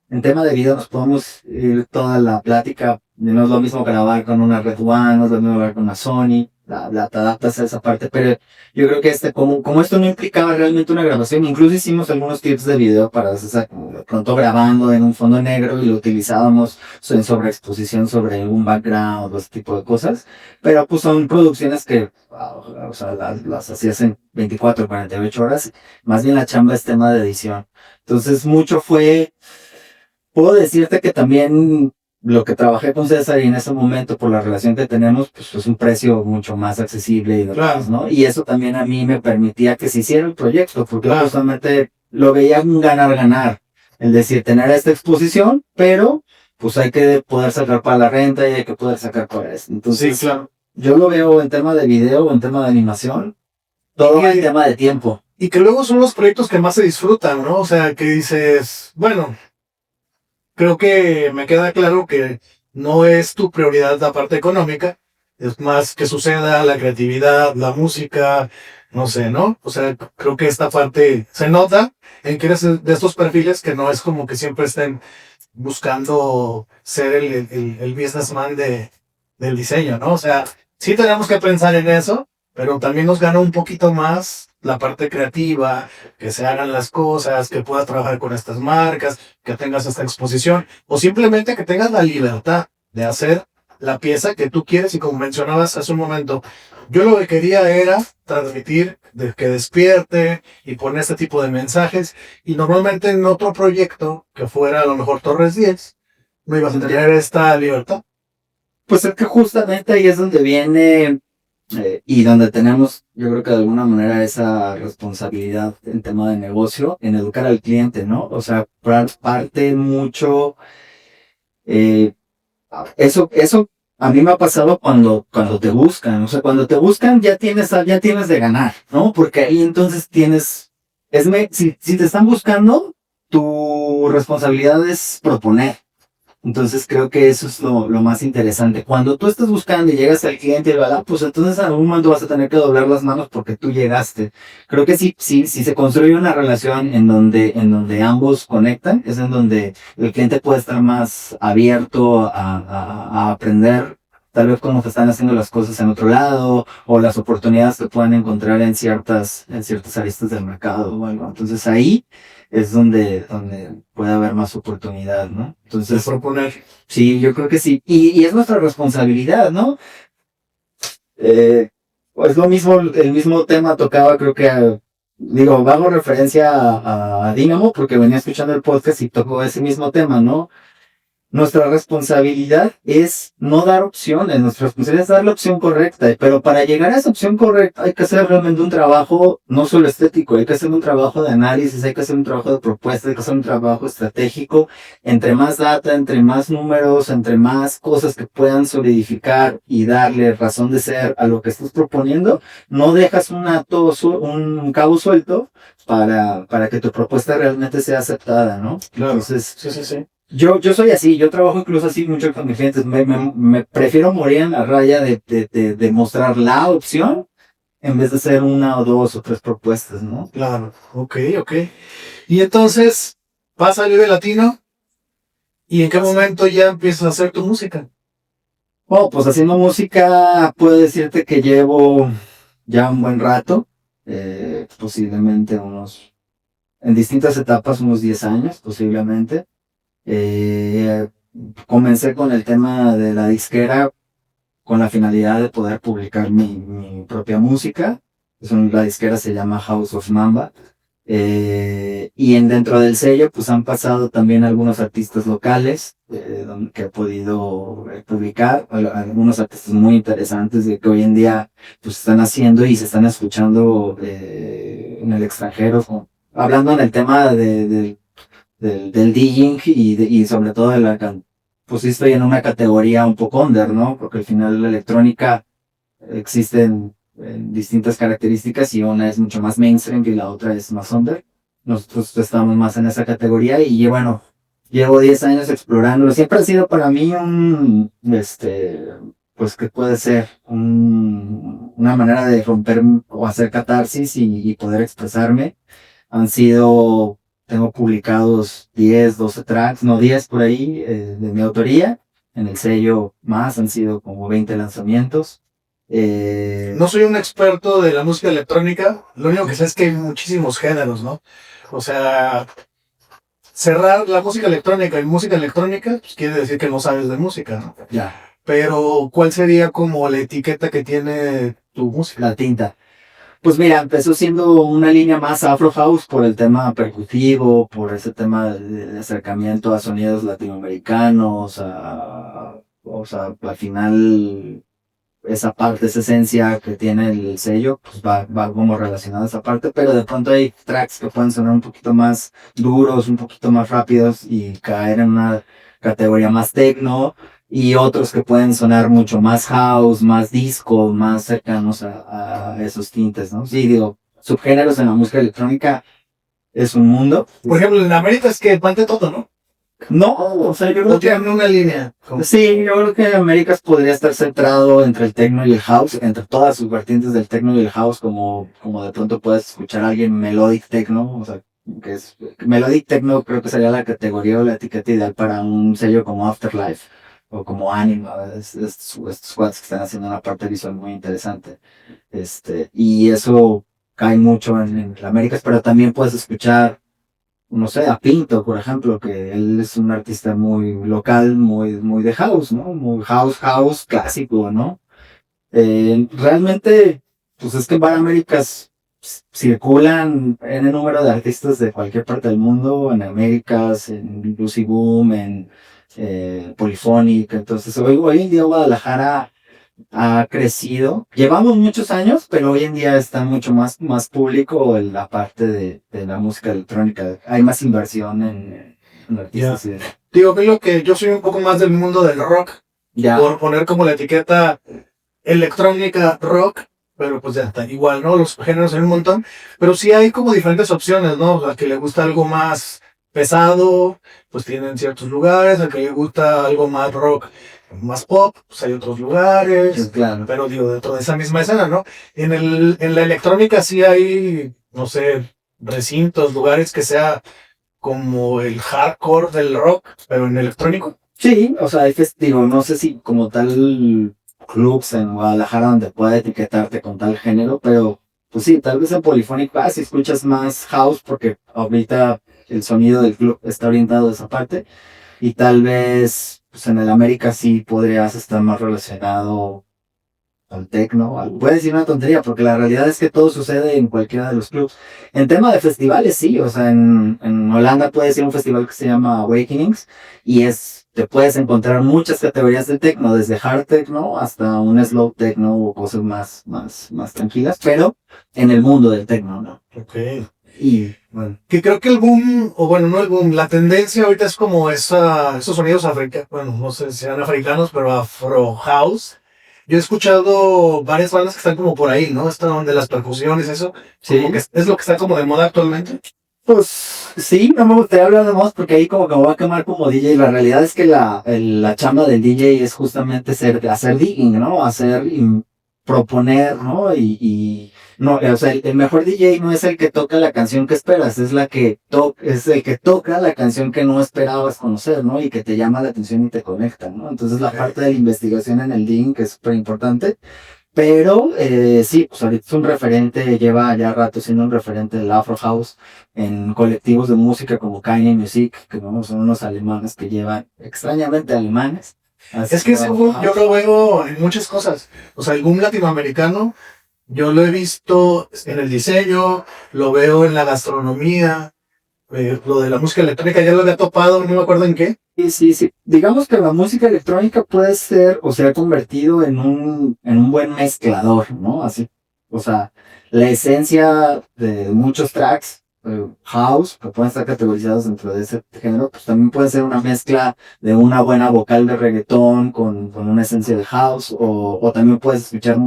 B: en tema de video nos podemos ir toda la plática, no es lo mismo grabar con una Red One, no es lo mismo grabar con una Sony, te adaptas a esa parte, pero yo creo que como esto no implicaba realmente una grabación, incluso hicimos algunos tips de video para como de pronto grabando en un fondo negro y lo utilizábamos en sobreexposición sobre un background o ese tipo de cosas, pero pues son producciones que, o sea, las hacías en 24, 48 horas, más bien la chamba es tema de edición. Entonces puedo decirte que también lo que trabajé con César y en ese momento por la relación que tenemos, pues es un precio mucho más accesible y demás,
A: Claro.
B: ¿no? Y eso también a mí me permitía que se hiciera el proyecto, porque
A: Claro.
B: justamente lo veía un ganar-ganar. Es decir, tener esta exposición, pero pues hay que poder sacar para la renta y hay que poder sacar para eso. Entonces,
A: Sí, claro.
B: yo lo veo en tema de video o en tema de animación, todo en tema de tiempo.
A: Y que luego son los proyectos que más se disfrutan, ¿no? O sea, que dices, bueno, creo que me queda claro que no es tu prioridad la parte económica, es más que suceda la creatividad, la música, no sé, ¿no? O sea, creo que esta parte se nota en que eres de estos perfiles que no es como que siempre estén buscando ser el businessman del diseño, ¿no? O sea, sí tenemos que pensar en eso, pero también nos gana un poquito más la parte creativa, que se hagan las cosas, que puedas trabajar con estas marcas, que tengas esta exposición, o simplemente que tengas la libertad de hacer la pieza que tú quieres. Y como mencionabas hace un momento, yo lo que quería era transmitir que despierte y poner este tipo de mensajes, y normalmente en otro proyecto que fuera a lo mejor Torres 10 no ibas a tener esta libertad.
B: Pues es que justamente ahí es donde viene y donde tenemos, yo creo que de alguna manera esa responsabilidad en tema de negocio, en educar al cliente, ¿no? O sea, parte mucho, eh, eso a mí me ha pasado cuando te buscan, o sea, cuando te buscan ya tienes de ganar, ¿no? Porque ahí entonces si te están buscando, tu responsabilidad es proponer. Entonces creo que eso es lo más interesante. Cuando tú estás buscando y llegas al cliente y le va, pues entonces en algún momento vas a tener que doblar las manos porque tú llegaste. Creo que si se construye una relación en donde ambos conectan, es en donde el cliente puede estar más abierto a aprender tal vez cómo se están haciendo las cosas en otro lado, o las oportunidades que puedan encontrar en ciertas aristas del mercado o algo. Entonces ahí es donde puede haber más oportunidad, ¿no?
A: De
B: Entonces,
A: proponer.
B: sí, yo creo que sí. Y es nuestra responsabilidad, ¿no? Pues lo mismo, el mismo tema tocaba, creo que, digo, hago referencia a Dynamo porque venía escuchando el podcast y tocó ese mismo tema, ¿no? Nuestra responsabilidad es no dar opciones, nuestra responsabilidad es dar la opción correcta, pero para llegar a esa opción correcta hay que hacer realmente un trabajo no solo estético, hay que hacer un trabajo de análisis, hay que hacer un trabajo de propuesta, hay que hacer un trabajo estratégico, entre más data, entre más números, entre más cosas que puedan solidificar y darle razón de ser a lo que estás proponiendo, no dejas un cabo suelto para que tu propuesta realmente sea aceptada, ¿no?
A: Claro.
B: Entonces,
A: Sí, sí, sí.
B: yo soy así, yo trabajo incluso así mucho con mis clientes. Me prefiero morir en la raya de mostrar la opción en vez de hacer una o dos o tres propuestas, ¿no?
A: Claro. Ok, ok. Y entonces, vas a Vive Latino, ¿y en qué momento ya empiezas a hacer tu música?
B: Bueno, pues haciendo música, puedo decirte que llevo ya un buen rato, posiblemente en distintas etapas, unos 10 años, posiblemente. Eh, Comencé con el tema de la disquera con la finalidad de poder publicar mi propia música. La disquera se llama House of Mamba. Dentro del sello, pues han pasado también algunos artistas locales que he podido publicar, algunos artistas muy interesantes de que hoy en día pues están haciendo y se están escuchando en el extranjero, hablando en el tema del DJing y sobre todo pues sí estoy en una categoría un poco under, ¿no? Porque al final la electrónica existe en distintas características y una es mucho más mainstream y la otra es más under. Nosotros estamos más en esa categoría y bueno, llevo 10 años explorándolo. Siempre ha sido para mí pues que puede ser una manera de romper o hacer catarsis y poder expresarme. Tengo publicados 10 12 tracks, no 10 por ahí, de mi autoría. En el sello más han sido como 20 lanzamientos.
A: No soy un experto de la música electrónica, lo único que sé es que hay muchísimos géneros, ¿no? O sea, cerrar la música electrónica, pues quiere decir que no sabes de música, ¿no?
B: Ya,
A: Pero, ¿cuál sería como la etiqueta que tiene tu música?
B: la tinta. Pues mira, empezó siendo una línea más Afro House por el tema percutivo, por ese tema de acercamiento a sonidos latinoamericanos, o sea, al final esa parte, esa esencia que tiene el sello, pues va como relacionada a esa parte, pero de pronto hay tracks que pueden sonar un poquito más duros, un poquito más rápidos y caer en una categoría más techno, y otros que pueden sonar mucho más house, más disco, más cercanos a esos tintes, ¿no? Sí, digo, subgéneros en la música electrónica es un mundo.
A: Por ejemplo, en América es que parte todo, ¿no?
B: No, o sea, yo creo
A: No
B: que
A: tienen una línea.
B: sí, yo creo que Américas podría estar centrado entre el techno y el house, entre todas sus vertientes del techno y el house, como de pronto puedes escuchar a alguien melodic techno, o sea, melodic techno creo que sería la categoría o la etiqueta ideal para un sello como Afterlife o como Anima, estos cuates que están haciendo una parte visual muy interesante. Y eso cae mucho en Américas, pero también puedes escuchar, no sé, a Pinto, por ejemplo, que él es un artista muy local, muy de house, ¿no? Muy house clásico, ¿no? Realmente, pues es que en Bar Américas circulan en el número de artistas de cualquier parte del mundo, en Américas, en Lucy Boom, en Polyphonic. Entonces, hoy en día Guadalajara ha crecido. Llevamos muchos años, pero hoy en día está mucho más público en la parte de la música electrónica. Hay más inversión en artistas.
A: Ya. Digo, creo que yo soy un poco más del mundo del rock,
B: Ya.
A: por poner como la etiqueta electrónica rock, pero pues ya está igual, ¿no? Los géneros hay un montón, pero sí hay como diferentes opciones, ¿no? O sea, que le gusta algo más pesado, pues tienen ciertos lugares, al que le gusta algo más rock, más pop, pues hay otros lugares,
B: Claro.
A: pero digo, dentro de esa misma escena, ¿no? En la electrónica sí hay, no sé, recintos, lugares que sea como el hardcore del rock, pero en electrónico.
B: Sí, o sea, digo, no sé si como tal clubs en Guadalajara donde pueda etiquetarte con tal género, pero pues sí, tal vez en Polifónico, si escuchas más house, porque ahorita el sonido del club está orientado a esa parte, y tal vez pues en el América sí podrías estar más relacionado al techno, puede decir una tontería, porque la realidad es que todo sucede en cualquiera de los clubs. En tema de festivales, sí, o sea, en Holanda puede ser un festival que se llama Awakenings, y te puedes encontrar muchas categorías de techno, desde hard techno hasta un slow techno o cosas más tranquilas, pero en el mundo del techno, ¿no?
A: Ok.
B: Y bueno.
A: Que creo que el boom, o bueno, no el boom, la tendencia ahorita es como esos sonidos africanos, bueno, no sé si sean africanos, pero afro house. Yo he escuchado varias bandas que están como por ahí, ¿no? Esta donde las percusiones, eso, como
B: Sí.
A: que es lo que está como de moda actualmente.
B: Pues sí, no me gustaría hablar de más porque ahí como que me voy a quemar como DJ. La realidad es que la chamba del DJ es justamente hacer digging, ¿no? Proponer, ¿no? No, o sea, el mejor DJ no es el que toca la canción que esperas, es el que toca la canción que no esperabas conocer, ¿no? Y que te llama la atención y te conecta, ¿no? Entonces la parte de la investigación en el digging que es súper importante. Pero sí, pues ahorita es un referente, lleva ya rato siendo un referente del Afro House en colectivos de música como Kanye Music, que no son unos alemanes que llevan extrañamente alemanes.
A: Es que ese boom yo lo veo en muchas cosas. O sea, el boom latinoamericano, yo lo he visto en el diseño, lo veo en la gastronomía, lo de la música electrónica ya lo había topado, no me acuerdo en qué.
B: Sí, sí, sí. Digamos que la música electrónica puede ser o se ha convertido en un buen mezclador, ¿no? Así, o sea, la esencia de muchos tracks, house, que pueden estar categorizados dentro de ese género, pues también puede ser una mezcla de una buena vocal de reggaetón con una esencia de house, o también puedes escuchar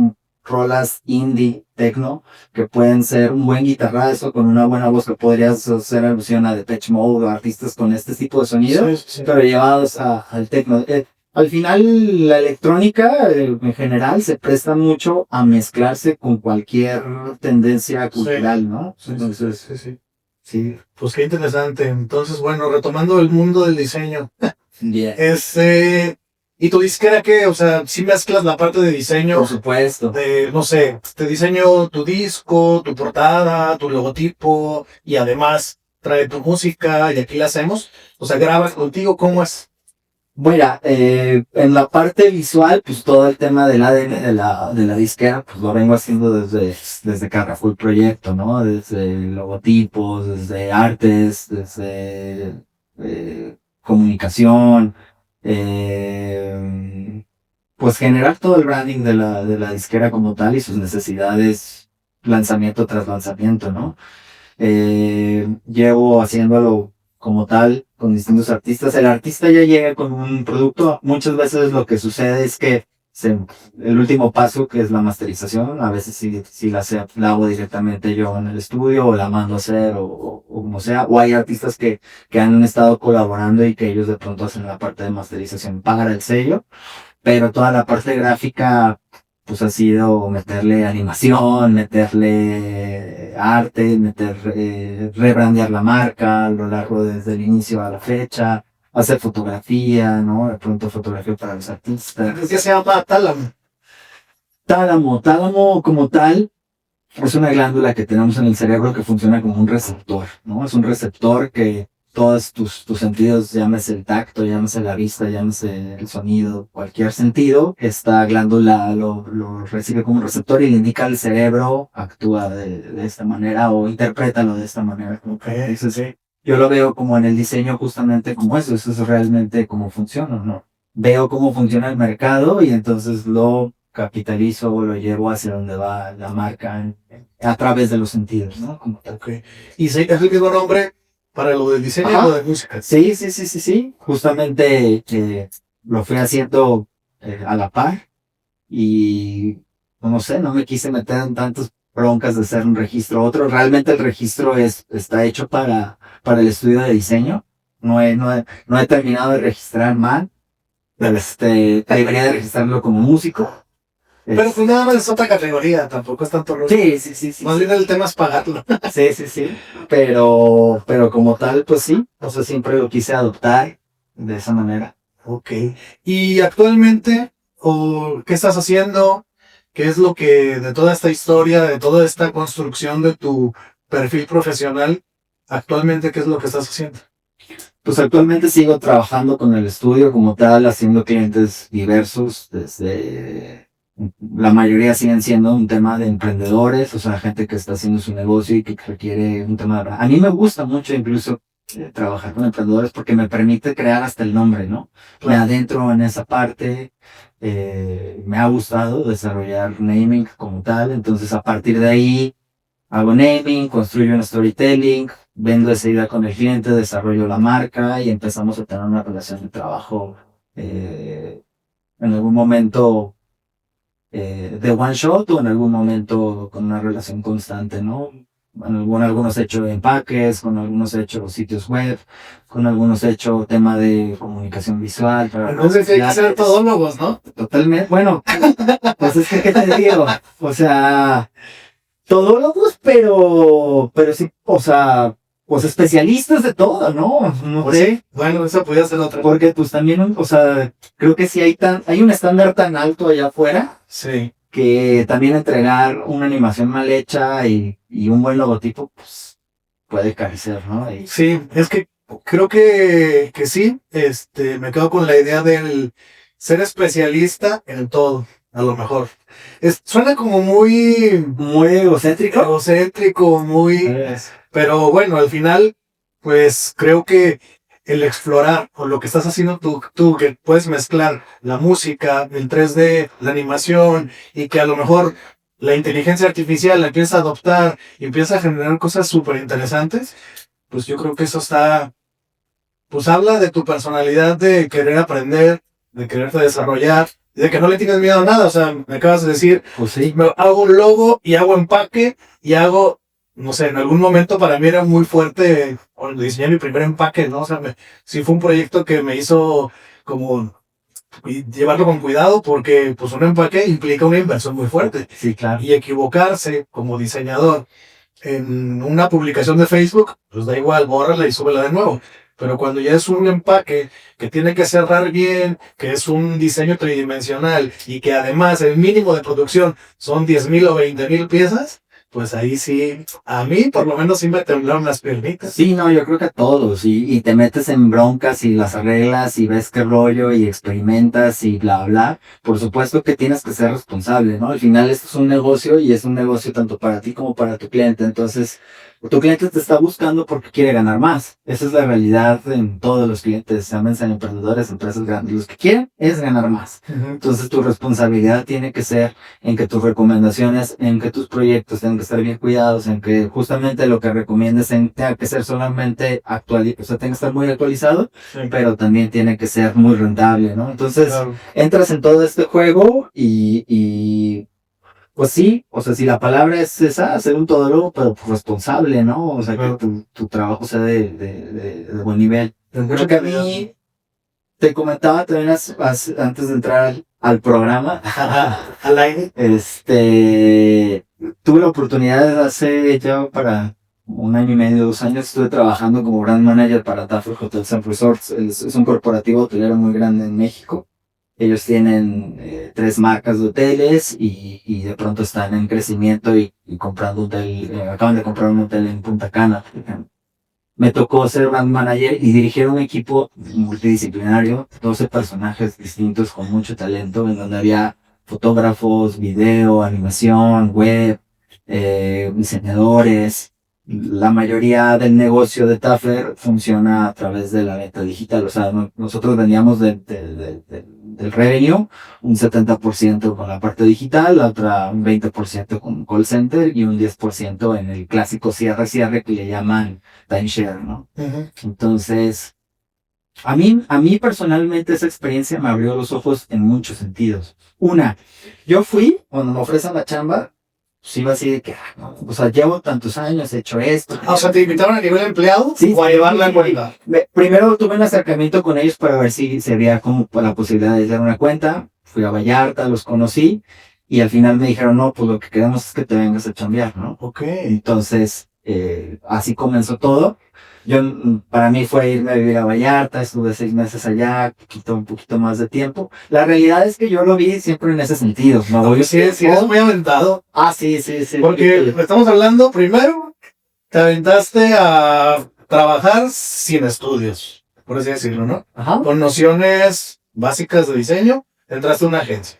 B: rolas indie, techno, que pueden ser un buen guitarrazo con una buena voz que podrías hacer alusión a Depeche Mode o artistas con este tipo de sonido,
A: Sí, sí, sí.
B: pero llevados al techno. Al final, la electrónica en general se presta mucho a mezclarse con cualquier tendencia cultural, ¿no?
A: Sí,
B: Entonces,
A: sí, sí.
B: sí.
A: Pues qué interesante. Entonces, bueno, retomando el mundo del diseño.
B: Yeah.
A: ¿Y tu disquera qué? O sea, si mezclas la parte de diseño,
B: Por supuesto.
A: no sé, te diseño tu disco, tu portada, tu logotipo, y además trae tu música, y aquí la hacemos. O sea, grabas contigo, ¿cómo es?
B: Bueno, en la parte visual, pues todo el tema del ADN de la disquera, pues lo vengo haciendo desde Carrefour Proyecto, ¿no? Desde logotipos, desde artes, desde comunicación, pues generar todo el branding de la disquera como tal y sus necesidades lanzamiento tras lanzamiento, ¿no? Llevo haciéndolo como tal con distintos artistas. El artista ya llega con un producto. Muchas veces lo que sucede es que el último paso, que es la masterización, a veces sí la hago directamente yo en el estudio o la mando a hacer o como sea. O hay artistas que han estado colaborando y que ellos de pronto hacen la parte de masterización para el sello, pero toda la parte gráfica pues ha sido meterle animación, meterle arte, rebrandear la marca a lo largo desde el inicio a la fecha, hacer fotografía, ¿no? De pronto fotografía para los artistas.
A: ¿Qué se llama Tálamo?
B: Tálamo como tal es una glándula que tenemos en el cerebro que funciona como un receptor, ¿no? Es un receptor que todos tus sentidos, llámese el tacto, llámese la vista, llámese el sonido, cualquier sentido, esta glándula lo recibe como un receptor y le indica al cerebro, actúa de esta manera o interprétalo de esta manera. Entonces, yo lo veo como en el diseño justamente como eso es realmente cómo funciona, ¿no? Veo cómo funciona el mercado y entonces lo capitalizo o lo llevo hacia donde va la marca a través de los sentidos, ¿no? Como tal.
A: Okay. ¿Y es el mismo nombre para lo del diseño y lo de música?
B: Sí, sí, sí, sí, sí. Justamente lo fui haciendo a la par y no sé, no me quise meter en tantas broncas de hacer un registro. Otro, realmente el registro está hecho para el estudio de diseño. No he terminado de registrar man. Debería de registrarlo como músico.
A: Pero pues nada más es otra categoría, tampoco es tanto rollo.
B: Sí.
A: Más bien el tema es pagarlo.
B: Sí. Pero como tal, pues sí. O sea, siempre lo quise adoptar de esa manera.
A: Ok. ¿Y actualmente, qué estás haciendo? ¿Qué es lo que de toda esta historia, de toda esta construcción de tu perfil profesional, actualmente qué es lo que estás haciendo?
B: Pues actualmente sigo trabajando con el estudio como tal, haciendo clientes diversos, la mayoría siguen siendo un tema de emprendedores, o sea, gente que está haciendo su negocio y que requiere un tema de... A mí me gusta mucho incluso trabajar con emprendedores porque me permite crear hasta el nombre, ¿no? Me adentro en esa parte, me ha gustado desarrollar naming como tal, entonces a partir de ahí hago naming, construyo un storytelling, vendo esa idea con el cliente, desarrollo la marca y empezamos a tener una relación de trabajo en algún momento de one shot o en algún momento con una relación constante, ¿no? Algunos hechos empaques, con algunos hechos sitios web, con algunos hechos tema de comunicación visual.
A: Entonces hay que ser todólogos, ¿no?
B: Totalmente. Bueno, pues es que, ¿qué te digo? O sea, todólogos, pero sí, o sea, pues especialistas de todo, ¿no? No
A: Pues
B: sé.
A: sí, bueno, eso podría ser otra.
B: Porque pues también, o sea, creo que sí hay un estándar tan alto allá afuera.
A: Sí.
B: Que también entregar una animación mal hecha y un buen logotipo, pues, puede carecer, ¿no?
A: Sí, es que creo que sí, me quedo con la idea del ser especialista en todo, a lo mejor. Suena como
B: muy
A: egocéntrico, pero bueno, al final, pues creo que el explorar o lo que estás haciendo tú que puedes mezclar la música, el 3D, la animación y que a lo mejor la inteligencia artificial la empieza a adoptar y empieza a generar cosas súper interesantes, pues yo creo que eso pues habla de tu personalidad de querer aprender, de quererte desarrollar, de que no le tienes miedo a nada. O sea, me acabas de decir,
B: pues sí.
A: Hago un logo y hago empaque y no sé, en algún momento para mí era muy fuerte cuando diseñé mi primer empaque, ¿no? O sea, sí fue un proyecto que me hizo como llevarlo con cuidado porque pues un empaque implica una inversión muy fuerte.
B: Sí, claro.
A: Y equivocarse como diseñador en una publicación de Facebook, pues da igual, bórrala y súbela de nuevo. Pero cuando ya es un empaque que tiene que cerrar bien, que es un diseño tridimensional y que además el mínimo de producción son 10,000 o 20,000 piezas, pues ahí sí, a mí por lo menos sí me temblaron las piernitas.
B: Sí, no, yo creo que a todos, y te metes en broncas y las arreglas y ves qué rollo y experimentas y bla, bla. Por supuesto que tienes que ser responsable, ¿no? Al final esto es un negocio y es un negocio tanto para ti como para tu cliente, entonces tu cliente te está buscando porque quiere ganar más. Esa es la realidad en todos los clientes, sean emprendedores, empresas grandes. Los que quieren es ganar más. Entonces tu responsabilidad tiene que ser en que tus recomendaciones, en que tus proyectos tengan que estar bien cuidados, en que justamente lo que recomiendes tenga que ser solamente actualizado, o sea, tenga que estar muy actualizado, sí, pero también tiene que ser muy rentable, ¿no? Entonces, claro, entras en todo este juego y pues sí, o sea, si la palabra es esa, ser un todólogo, pero responsable, ¿no? O sea, claro, que tu trabajo sea de buen nivel. Creo que a mí, te comentaba también antes de entrar al programa,
A: al aire,
B: tuve la oportunidad hace ya para 1 año y medio, 2 años, estuve trabajando como brand manager para Tafel Hotels and Resorts. Es un corporativo hotelero muy grande en México. Ellos tienen 3 marcas de hoteles y de pronto están en crecimiento y comprando hotel, acaban de comprar un hotel en Punta Cana. Me tocó ser brand manager y dirigir un equipo multidisciplinario, 12 personajes distintos con mucho talento, en donde había fotógrafos, video, animación, web, diseñadores. La mayoría del negocio de Taffer funciona a través de la venta digital. O sea, nosotros veníamos del revenue, un 70% con la parte digital, la otra un 20% con call center y un 10% en el clásico cierre que le llaman timeshare, ¿no? Entonces, a mí personalmente esa experiencia me abrió los ojos en muchos sentidos. Una, yo fui, cuando me ofrecen la chamba, pues iba así de que, no, o sea, llevo tantos años, he hecho esto.
A: O sea, ¿te invitaron a nivel empleado?
B: Sí,
A: ¿O a llevar la cuenta?
B: Primero tuve un acercamiento con ellos para ver si se veía como la posibilidad de hacer una cuenta. Fui a Vallarta, los conocí y al final me dijeron, no, pues lo que queremos es que te vengas a chambear, ¿no?
A: Ok.
B: Entonces, así comenzó todo. Para mí fue irme a vivir a Vallarta, estuve 6 meses allá, un poquito más de tiempo. La realidad es que yo lo vi siempre en ese sentido. Me voy
A: Sí, sí, es muy aventado.
B: sí, sí, sí.
A: Porque estamos hablando, primero, te aventaste a trabajar sin estudios, por así decirlo, ¿no?
B: Ajá.
A: Con nociones básicas de diseño, entraste a una agencia.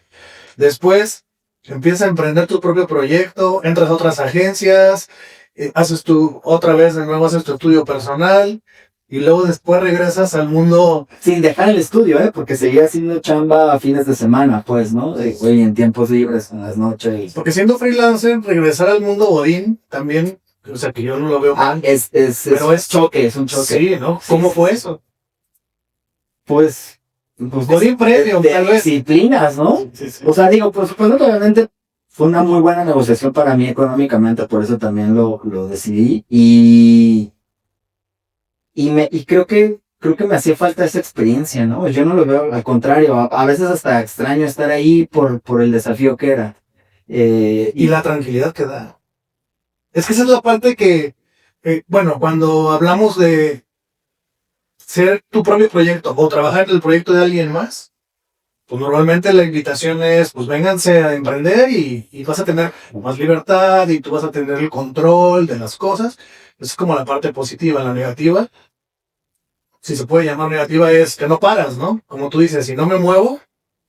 A: Después, empiezas a emprender tu propio proyecto, entras a otras agencias, haces otra vez de nuevo haces tu estudio personal, y luego después regresas al mundo.
B: Sin dejar el estudio, porque seguía haciendo chamba a fines de semana, pues, ¿no? Güey, en tiempos libres, en las noches.
A: Porque siendo freelancer, regresar al mundo godín también, o sea, que yo no lo veo mal.
B: Pero es choque, es un choque.
A: Sí, ¿no? ¿Cómo fue eso?
B: Pues
A: godín premium, tal vez.
B: Disciplinas, ¿no?
A: Sí, sí.
B: O sea, digo, por supuesto que obviamente fue una muy buena negociación para mí económicamente, por eso también lo decidí. Y creo que me hacía falta esa experiencia, ¿no? Yo no lo veo, al contrario, a veces hasta extraño estar ahí por el desafío que era.
A: Y la tranquilidad que da. Es que esa es la parte que, bueno, cuando hablamos de ser tu propio proyecto o trabajar en el proyecto de alguien más, pues normalmente la invitación es, pues vénganse a emprender y vas a tener más libertad y tú vas a tener el control de las cosas. Es como la parte positiva. La negativa, si se puede llamar negativa, es que no paras, ¿no? Como tú dices, si no me muevo,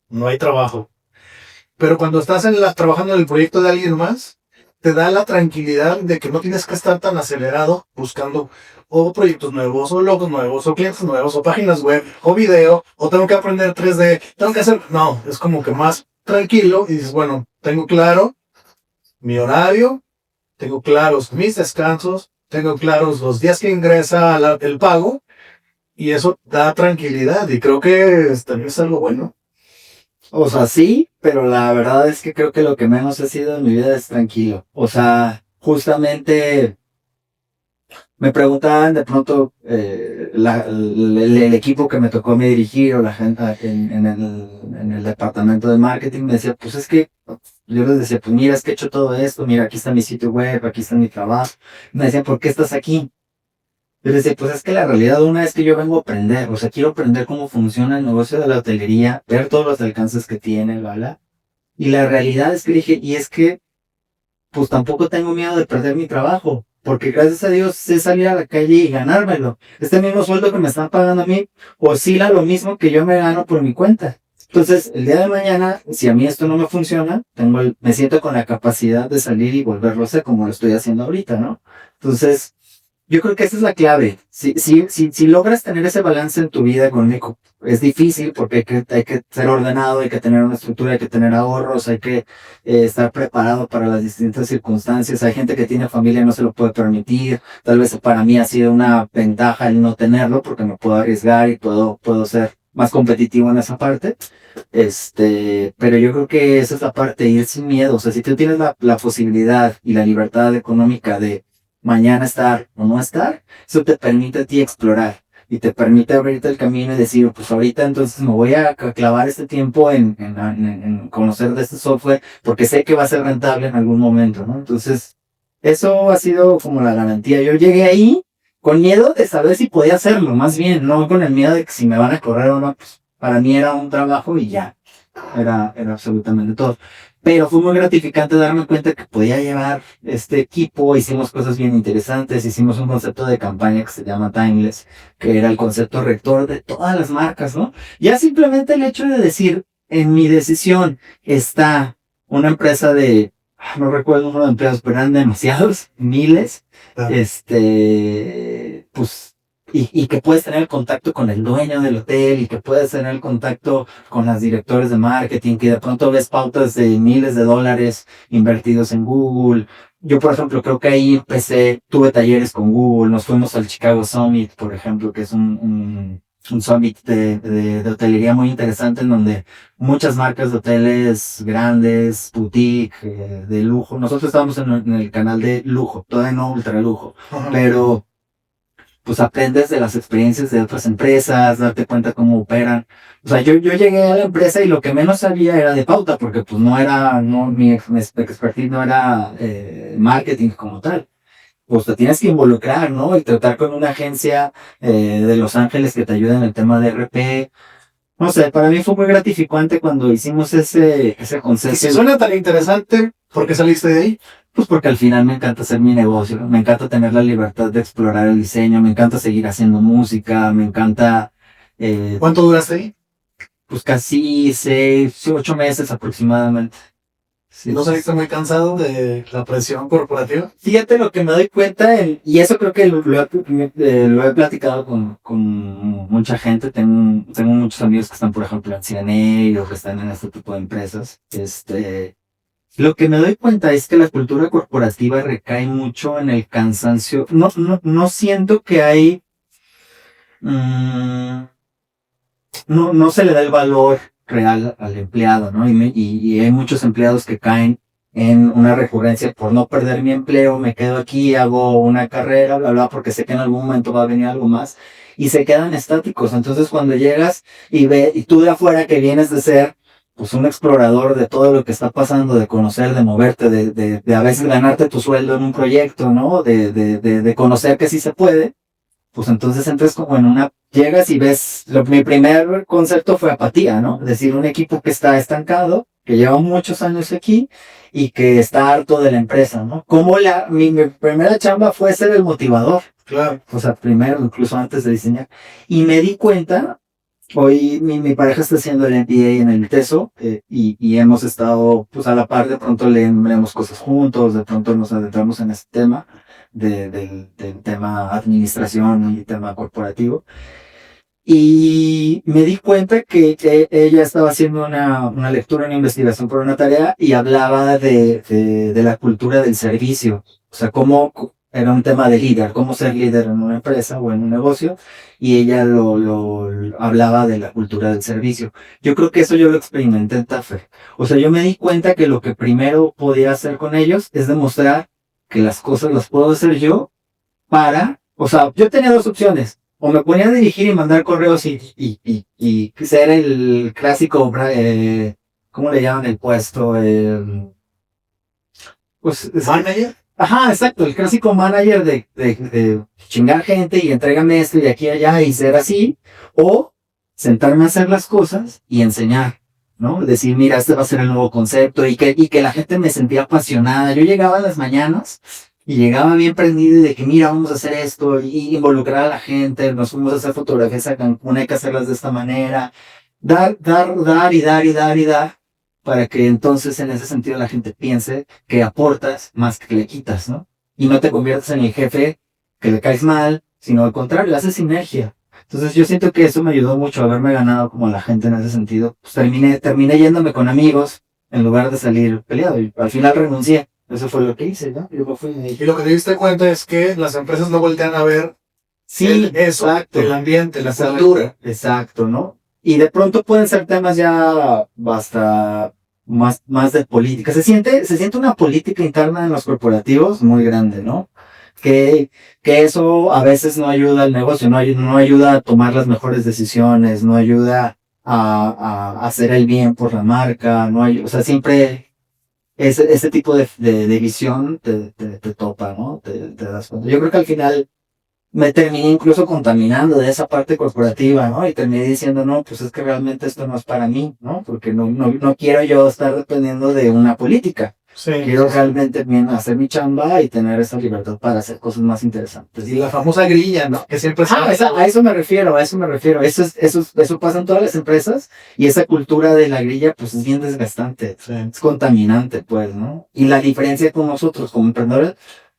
A: no hay trabajo. Pero cuando estás trabajando en el proyecto de alguien más, te da la tranquilidad de que no tienes que estar tan acelerado buscando o proyectos nuevos, o logos nuevos, o clientes nuevos, o páginas web, o video, o tengo que aprender 3D, tengo que hacer. No, es como que más tranquilo y dices, bueno, tengo claro mi horario, tengo claros mis descansos, tengo claros los días que ingresa el pago, y eso da tranquilidad, y creo que también es algo bueno.
B: O sea, sí, pero la verdad es que creo que lo que menos he sido en mi vida es tranquilo. O sea, justamente me preguntaban de pronto el equipo que me tocó a mí dirigir o la gente en el departamento de marketing me decía, pues es que yo les decía, pues mira, es que he hecho todo esto, mira, aquí está mi sitio web, aquí está mi trabajo. Me decían, ¿por qué estás aquí? Yo les decía, pues es que la realidad una es que yo vengo a aprender, o sea, quiero aprender cómo funciona el negocio de la hotelería, ver todos los alcances que tiene, ¿vale? Y la realidad es que dije, y es que, pues tampoco tengo miedo de perder mi trabajo, porque gracias a Dios sé salir a la calle y ganármelo. Este mismo sueldo que me están pagando a mí oscila lo mismo que yo me gano por mi cuenta. Entonces, el día de mañana, si a mí esto no me funciona, me siento con la capacidad de salir y volverlo a hacer como lo estoy haciendo ahorita, ¿no? Entonces, yo creo que esa es la clave. Si logras tener ese balance en tu vida económico, es difícil porque hay que ser ordenado, hay que tener una estructura, hay que tener ahorros, hay que estar preparado para las distintas circunstancias. Hay gente que tiene familia y no se lo puede permitir. Tal vez para mí ha sido una ventaja el no tenerlo porque me puedo arriesgar y puedo ser más competitivo en esa parte. Pero yo creo que esa es la parte de ir sin miedo. O sea, si tú tienes la posibilidad y la libertad económica de mañana estar o no estar, eso te permite a ti explorar y te permite abrirte el camino y decir, pues ahorita entonces me voy a clavar este tiempo en conocer de este software porque sé que va a ser rentable en algún momento, ¿no? Entonces, eso ha sido como la garantía. Yo llegué ahí con miedo de saber si podía hacerlo, más bien, no con el miedo de que si me van a correr o no, pues para mí era un trabajo y ya, era absolutamente todo. Pero fue muy gratificante darme cuenta que podía llevar este equipo, hicimos cosas bien interesantes, hicimos un concepto de campaña que se llama Timeless, que era el concepto rector de todas las marcas, ¿no? Ya simplemente el hecho de decir, en mi decisión está una empresa no recuerdo el número de empleados, pero eran demasiados, miles, pues, y que puedes tener el contacto con el dueño del hotel y que puedes tener el contacto con las directores de marketing, que de pronto ves pautas de miles de dólares invertidos en Google. Yo, por ejemplo, creo que ahí empecé, tuve talleres con Google, nos fuimos al Chicago Summit, por ejemplo, que es un un summit de hotelería muy interesante en donde muchas marcas de hoteles grandes, boutique, de lujo. Nosotros estábamos en el canal de lujo, todavía no ultra lujo,
A: Ajá.
B: pero pues aprendes de las experiencias de otras empresas, darte cuenta cómo operan. O sea, yo llegué a la empresa y lo que menos sabía era de pauta, porque pues no era, no, mi expertise no era marketing como tal. Pues te tienes que involucrar, ¿no? Y tratar con una agencia de Los Ángeles que te ayude en el tema de RP. No sé, para mí fue muy gratificante cuando hicimos ese
A: Y
B: concepto.
A: si suena tan interesante, ¿por qué saliste de ahí?
B: Pues porque al final me encanta hacer mi negocio, me encanta tener la libertad de explorar el diseño, me encanta seguir haciendo música, me encanta,
A: ¿Cuánto duraste ahí?
B: pues casi 6, 8 meses aproximadamente. Sí.
A: ¿No saliste muy cansado de la presión corporativa?
B: Fíjate lo que me doy cuenta, y eso creo que lo he platicado con mucha gente, tengo muchos amigos que están, por ejemplo, en CNA o que están en este tipo de empresas, lo que me doy cuenta es que la cultura corporativa recae mucho en el cansancio. No siento que hay, mm, no se le da el valor real al empleado, ¿no? Y hay muchos empleados que caen en una recurrencia por no perder mi empleo, me quedo aquí, hago una carrera, bla, bla, porque sé que en algún momento va a venir algo más, y se quedan estáticos. Entonces cuando llegas y tú de afuera que vienes de ser pues un explorador de todo lo que está pasando, de conocer, de moverte, de a veces ganarte tu sueldo en un proyecto, ¿no? De conocer que sí se puede, pues entonces entras como en llegas y ves, mi primer concepto fue apatía, ¿no? Es decir, un equipo que está estancado, que lleva muchos años aquí y que está harto de la empresa, ¿no? Como mi primera chamba fue ser el motivador.
A: Claro.
B: O sea, primero, incluso antes de diseñar. Y me di cuenta, hoy mi pareja está haciendo el MBA en el TESO, y hemos estado pues a la par, de pronto leemos cosas juntos, de pronto nos adentramos en este tema del tema administración y tema corporativo. Y me di cuenta que ella estaba haciendo una lectura, una investigación por una tarea y hablaba de la cultura del servicio. O sea, cómo era un tema de líder, cómo ser líder en una empresa o en un negocio. Y ella lo hablaba de la cultura del servicio. Yo creo que eso yo lo experimenté en Taffer. O sea, yo me di cuenta que lo que primero podía hacer con ellos es demostrar que las cosas las puedo hacer yo o sea, yo tenía dos opciones. O me ponía a dirigir y mandar correos y ser el clásico, ¿cómo le llaman el puesto? Pues,
A: ¿Manager?
B: ajá, exacto, el clásico manager de chingar gente y entrégame esto y de aquí a allá y ser así. O sentarme a hacer las cosas y enseñar, ¿no? Decir, mira, este va a ser el nuevo concepto y que la gente me sentía apasionada. Yo llegaba en las mañanas y llegaba bien prendido y de que, mira, vamos a hacer esto, y involucrar a la gente, nos fuimos a hacer fotografías a Cancún, hay que hacerlas de esta manera. Dar y dar y dar y dar, para que entonces en ese sentido la gente piense que aportas más que le quitas, ¿no? Y no te conviertas en el jefe que le caes mal, sino al contrario, le haces sinergia. Entonces yo siento que eso me ayudó mucho a haberme ganado como la gente en ese sentido. Pues terminé yéndome con amigos en lugar de salir peleado y al final renuncié. Eso fue lo que hice, ¿no? Yo me fui de ahí.
A: Y lo que te diste cuenta es que las empresas no voltean a ver
B: Sí,
A: eso,
B: exacto.
A: el ambiente, la
B: Exacto,
A: cultura.
B: exacto, ¿no? Y de pronto pueden ser temas ya basta más de política. Se siente una política interna en los corporativos muy grande, ¿no? Que eso a veces no ayuda al negocio, no ayuda a tomar las mejores decisiones, no ayuda a hacer el bien por la marca, o sea, siempre ese tipo de visión te topa, ¿no? Te das cuenta. Yo creo que al final me terminé incluso contaminando de esa parte corporativa, ¿no? Y terminé diciendo, no, pues es que realmente esto no es para mí, ¿no? Porque no quiero yo estar dependiendo de una política.
A: Sí.
B: Quiero realmente bien hacer mi chamba y tener esa libertad para hacer cosas más interesantes.
A: Y la famosa grilla, ¿no? Que siempre
B: A eso me refiero. Eso pasa en todas las empresas y esa cultura de la grilla, pues es bien desgastante.
A: Sí.
B: Es contaminante, pues, ¿no? Y la diferencia con nosotros como emprendedores,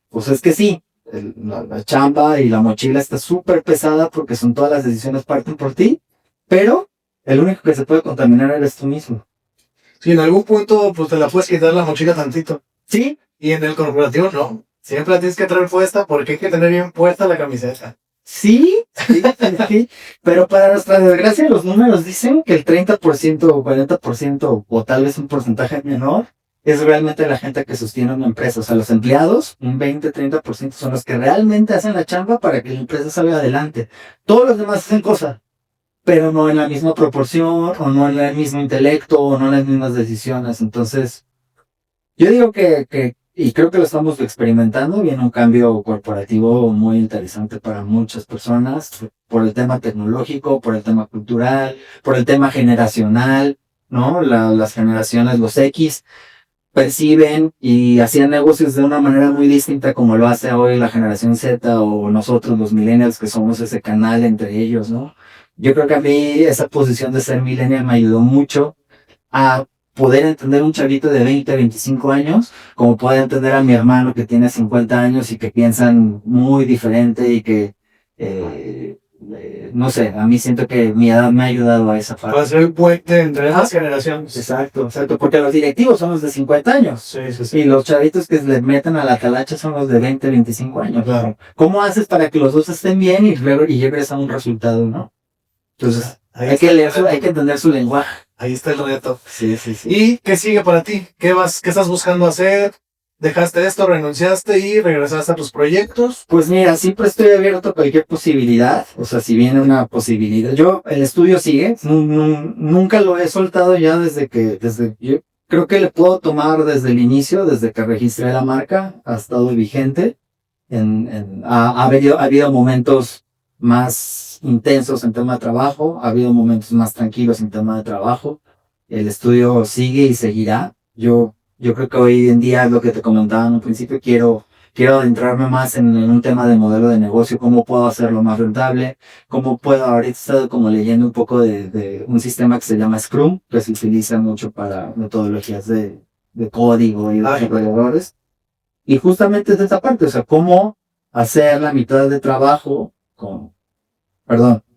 B: pues es que sí, la chamba y la mochila está súper pesada porque son todas las decisiones parten por ti, pero el único que se puede contaminar eres tú mismo.
A: Sí, en algún punto, pues te la puedes quitar la mochila tantito.
B: Sí,
A: Y en el corporativo, no. Siempre la tienes que traer puesta porque hay que tener bien puesta la camiseta.
B: Sí, pero para nuestra desgracia los números dicen que el 30% o 40% o tal vez un porcentaje menor es realmente la gente que sostiene una empresa. O sea, los empleados, un 20-30% son los que realmente hacen la chamba para que la empresa salga adelante. Todos los demás hacen cosas, pero no en la misma proporción, o no en el mismo intelecto, o no en las mismas decisiones. Entonces, yo digo y creo que lo estamos experimentando, viene un cambio corporativo muy interesante para muchas personas, por el tema tecnológico, por el tema cultural, por el tema generacional, ¿no? Las generaciones, los X, perciben y hacían negocios de una manera muy distinta como lo hace hoy la generación Z o nosotros los millennials que somos ese canal entre ellos, ¿no? Yo creo que a mí esa posición de ser millennial me ayudó mucho a poder entender un chavito de 20, 25 años, como puede entender a mi hermano que tiene 50 años y que piensan muy diferente y que, no sé, a mí siento que mi edad me ha ayudado a esa parte.
A: Para ser el puente entre las generaciones.
B: Exacto, porque los directivos son los de 50 años.
A: Sí.
B: Y los chavitos que le meten a la talacha son los de 20, 25 años.
A: Claro.
B: ¿Cómo haces para que los dos estén bien y luego llegues a un resultado, no? Entonces, hay que entender su lenguaje.
A: Ahí está el reto.
B: Sí.
A: ¿Y qué sigue para ti? ¿Qué estás buscando hacer? ¿Dejaste esto, renunciaste y regresaste a tus proyectos?
B: Pues mira, siempre estoy abierto a cualquier posibilidad. O sea, si viene una posibilidad. El estudio sigue. Nunca lo he soltado ya yo creo que le puedo tomar desde el inicio, desde que registré la marca, ha estado vigente. Ha habido momentos más intensos en tema de trabajo, ha habido momentos más tranquilos en tema de trabajo. El estudio sigue y seguirá. Yo creo que hoy en día, lo que te comentaba en un principio, quiero adentrarme más en un tema de modelo de negocio, cómo puedo hacerlo más rentable, ahorita he estado como leyendo un poco de un sistema que se llama Scrum, que se utiliza mucho para metodologías de código y de desarrolladores. Y justamente es de esa parte, o sea, cómo hacer la mitad de trabajo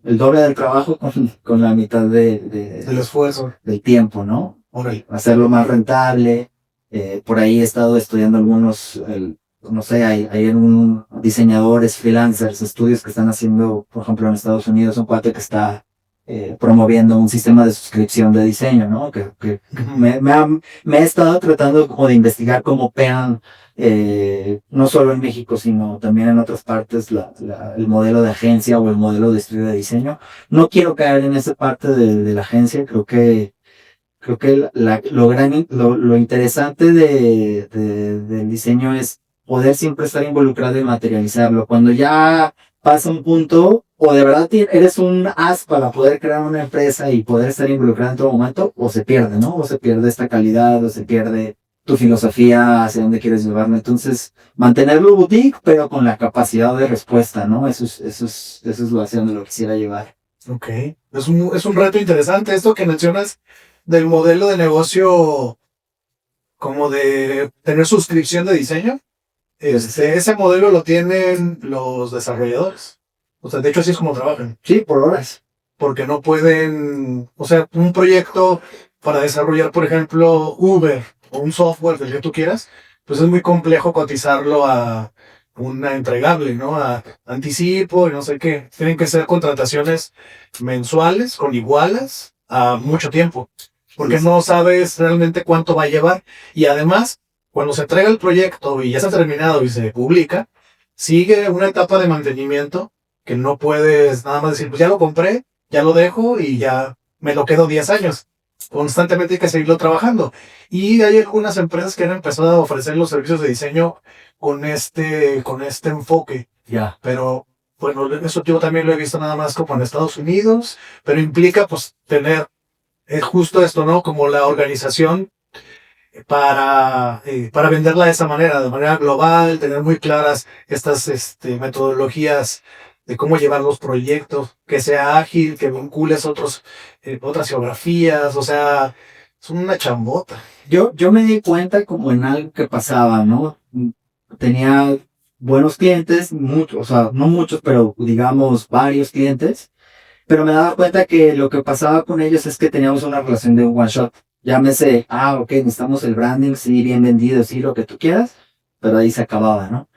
B: el doble del trabajo con la mitad
A: del esfuerzo,
B: del tiempo, ¿no?
A: Okay.
B: Hacerlo más rentable. Por ahí he estado estudiando algunos, no sé, hay diseñadores, freelancers, estudios que están haciendo, por ejemplo, en Estados Unidos, un cuate que está promoviendo un sistema de suscripción de diseño, ¿no? Que me he estado tratando como de investigar cómo operan, no solo en México, sino también en otras partes, el modelo de agencia o el modelo de estudio de diseño. No quiero caer en esa parte de la agencia, creo que lo interesante del diseño es poder siempre estar involucrado y materializarlo. Cuando ya pasa un punto, o de verdad eres un as para poder crear una empresa y poder estar involucrado en todo momento, o se pierde, ¿no? O se pierde esta calidad, o se pierde tu filosofía hacia dónde quieres llevarlo. Entonces, mantenerlo boutique, pero con la capacidad de respuesta, ¿no? Eso es lo hacia donde lo quisiera llevar.
A: Ok. Es un reto interesante esto que mencionas del modelo de negocio, como de tener suscripción de diseño. Ese modelo lo tienen los desarrolladores. O sea, de hecho así es como trabajan.
B: Sí, por horas.
A: Porque no pueden, o sea, un proyecto para desarrollar, por ejemplo, Uber o un software del que tú quieras, pues es muy complejo cotizarlo a una entregable, ¿no? A anticipo y no sé qué. Tienen que ser contrataciones mensuales con igualas a mucho tiempo. Porque no sabes realmente cuánto va a llevar. Y además, cuando se entrega el proyecto y ya está terminado y se publica, sigue una etapa de mantenimiento que no puedes nada más decir, pues ya lo compré, ya lo dejo y ya me lo quedo 10 años. Constantemente hay que seguirlo trabajando. Y hay algunas empresas que han empezado a ofrecer los servicios de diseño con este enfoque.
B: Ya.
A: Pero, bueno, eso yo también lo he visto nada más como en Estados Unidos, pero implica pues tener justo esto, ¿no? Como la organización para venderla de esa manera, de manera global, tener muy claras estas metodologías de cómo llevar los proyectos, que sea ágil, que vincules otras geografías, o sea, es una chambota.
B: Yo me di cuenta como en algo que pasaba, ¿no? Tenía buenos clientes, muchos, o sea, no muchos, pero digamos varios clientes, pero me daba cuenta que lo que pasaba con ellos es que teníamos una relación de one shot. Llámese, ok, necesitamos el branding, sí, bien vendido, sí, lo que tú quieras, pero ahí se acababa, ¿no?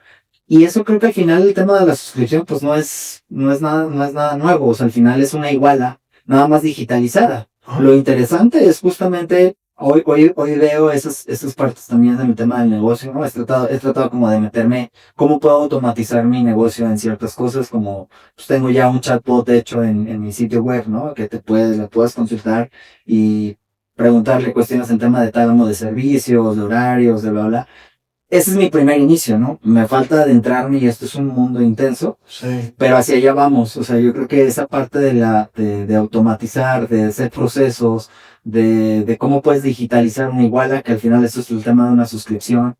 B: Y eso creo que al final el tema de la suscripción pues no es nada nuevo, o sea, al final es una iguala, nada más digitalizada. Lo interesante es justamente, hoy veo esas partes también del tema del negocio, ¿no? He tratado como de meterme, cómo puedo automatizar mi negocio en ciertas cosas, como pues tengo ya un chatbot hecho en mi sitio web, ¿no? Que le puedas consultar y preguntarle cuestiones en tema de tálamo de servicios, de horarios, de bla, bla. Ese es mi primer inicio, ¿no? Me falta adentrarme y esto es un mundo intenso,
A: Sí.
B: pero hacia allá vamos. O sea, yo creo que esa parte de automatizar, de hacer procesos, de cómo puedes digitalizar una iguala, que al final eso es el tema de una suscripción,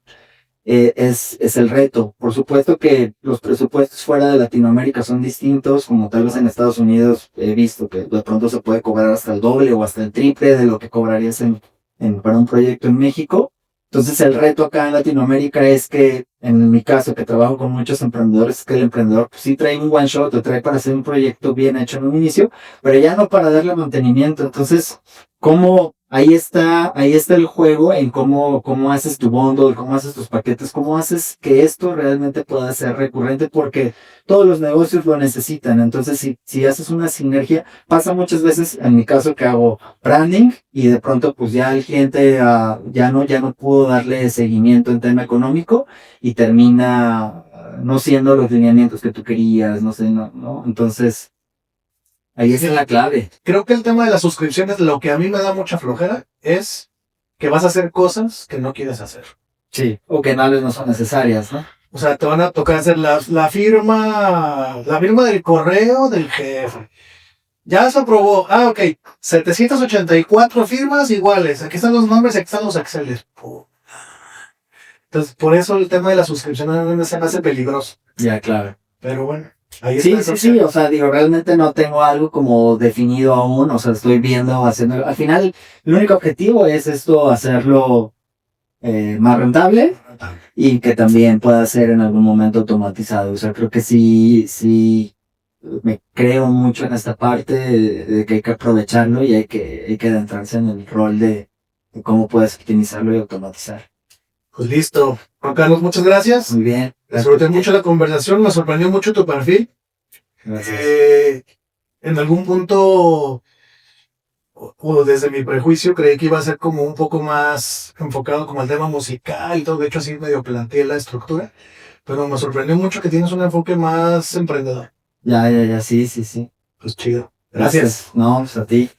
B: es el reto. Por supuesto que los presupuestos fuera de Latinoamérica son distintos, como tal vez en Estados Unidos he visto que de pronto se puede cobrar hasta el doble o hasta el triple de lo que cobrarías para un proyecto en México. Entonces el reto acá en Latinoamérica es que, en mi caso, que trabajo con muchos emprendedores, es que el emprendedor pues, sí trae un one shot o trae para hacer un proyecto bien hecho en un inicio, pero ya no para darle mantenimiento. Entonces, ¿cómo? Ahí está el juego en cómo haces tu bundle, cómo haces tus paquetes, cómo haces que esto realmente pueda ser recurrente, porque todos los negocios lo necesitan. Entonces, si haces una sinergia, pasa muchas veces, en mi caso, que hago branding y de pronto pues ya el cliente ya no pudo darle seguimiento en tema económico y termina no siendo los lineamientos que tú querías, no sé, no. Entonces, ahí está
A: Sí.
B: la clave.
A: Creo que el tema de las suscripciones, lo que a mí me da mucha flojera es que vas a hacer cosas que no quieres hacer.
B: Sí. O que no son necesarias, ¿no?
A: O sea, te van a tocar hacer la firma del correo del jefe. Ya se aprobó. Ah, ok. 784 firmas iguales. Aquí están los nombres y aquí están los Exceles. Entonces, por eso el tema de la suscripción a mí se me hace peligroso.
B: Ya, claro.
A: Pero bueno, ahí
B: Sí,
A: está.
B: sí, o sea, digo, realmente no tengo algo como definido aún, o sea, estoy viendo, haciendo, al final, el único objetivo es esto, hacerlo más rentable y que también pueda ser en algún momento automatizado, o sea, creo que sí, me creo mucho en esta parte de que hay que aprovecharlo y hay que adentrarse en el rol de cómo puedes optimizarlo y automatizar.
A: Pues listo. Juan Carlos, muchas gracias.
B: Muy bien.
A: Disfruté mucho la conversación, me sorprendió mucho tu perfil.
B: Gracias.
A: En algún punto, o desde mi prejuicio, creí que iba a ser como un poco más enfocado como al tema musical y todo. De hecho, así medio planteé la estructura. Pero me sorprendió mucho que tienes un enfoque más emprendedor.
B: Ya, sí.
A: Pues chido. Gracias.
B: No, pues a ti.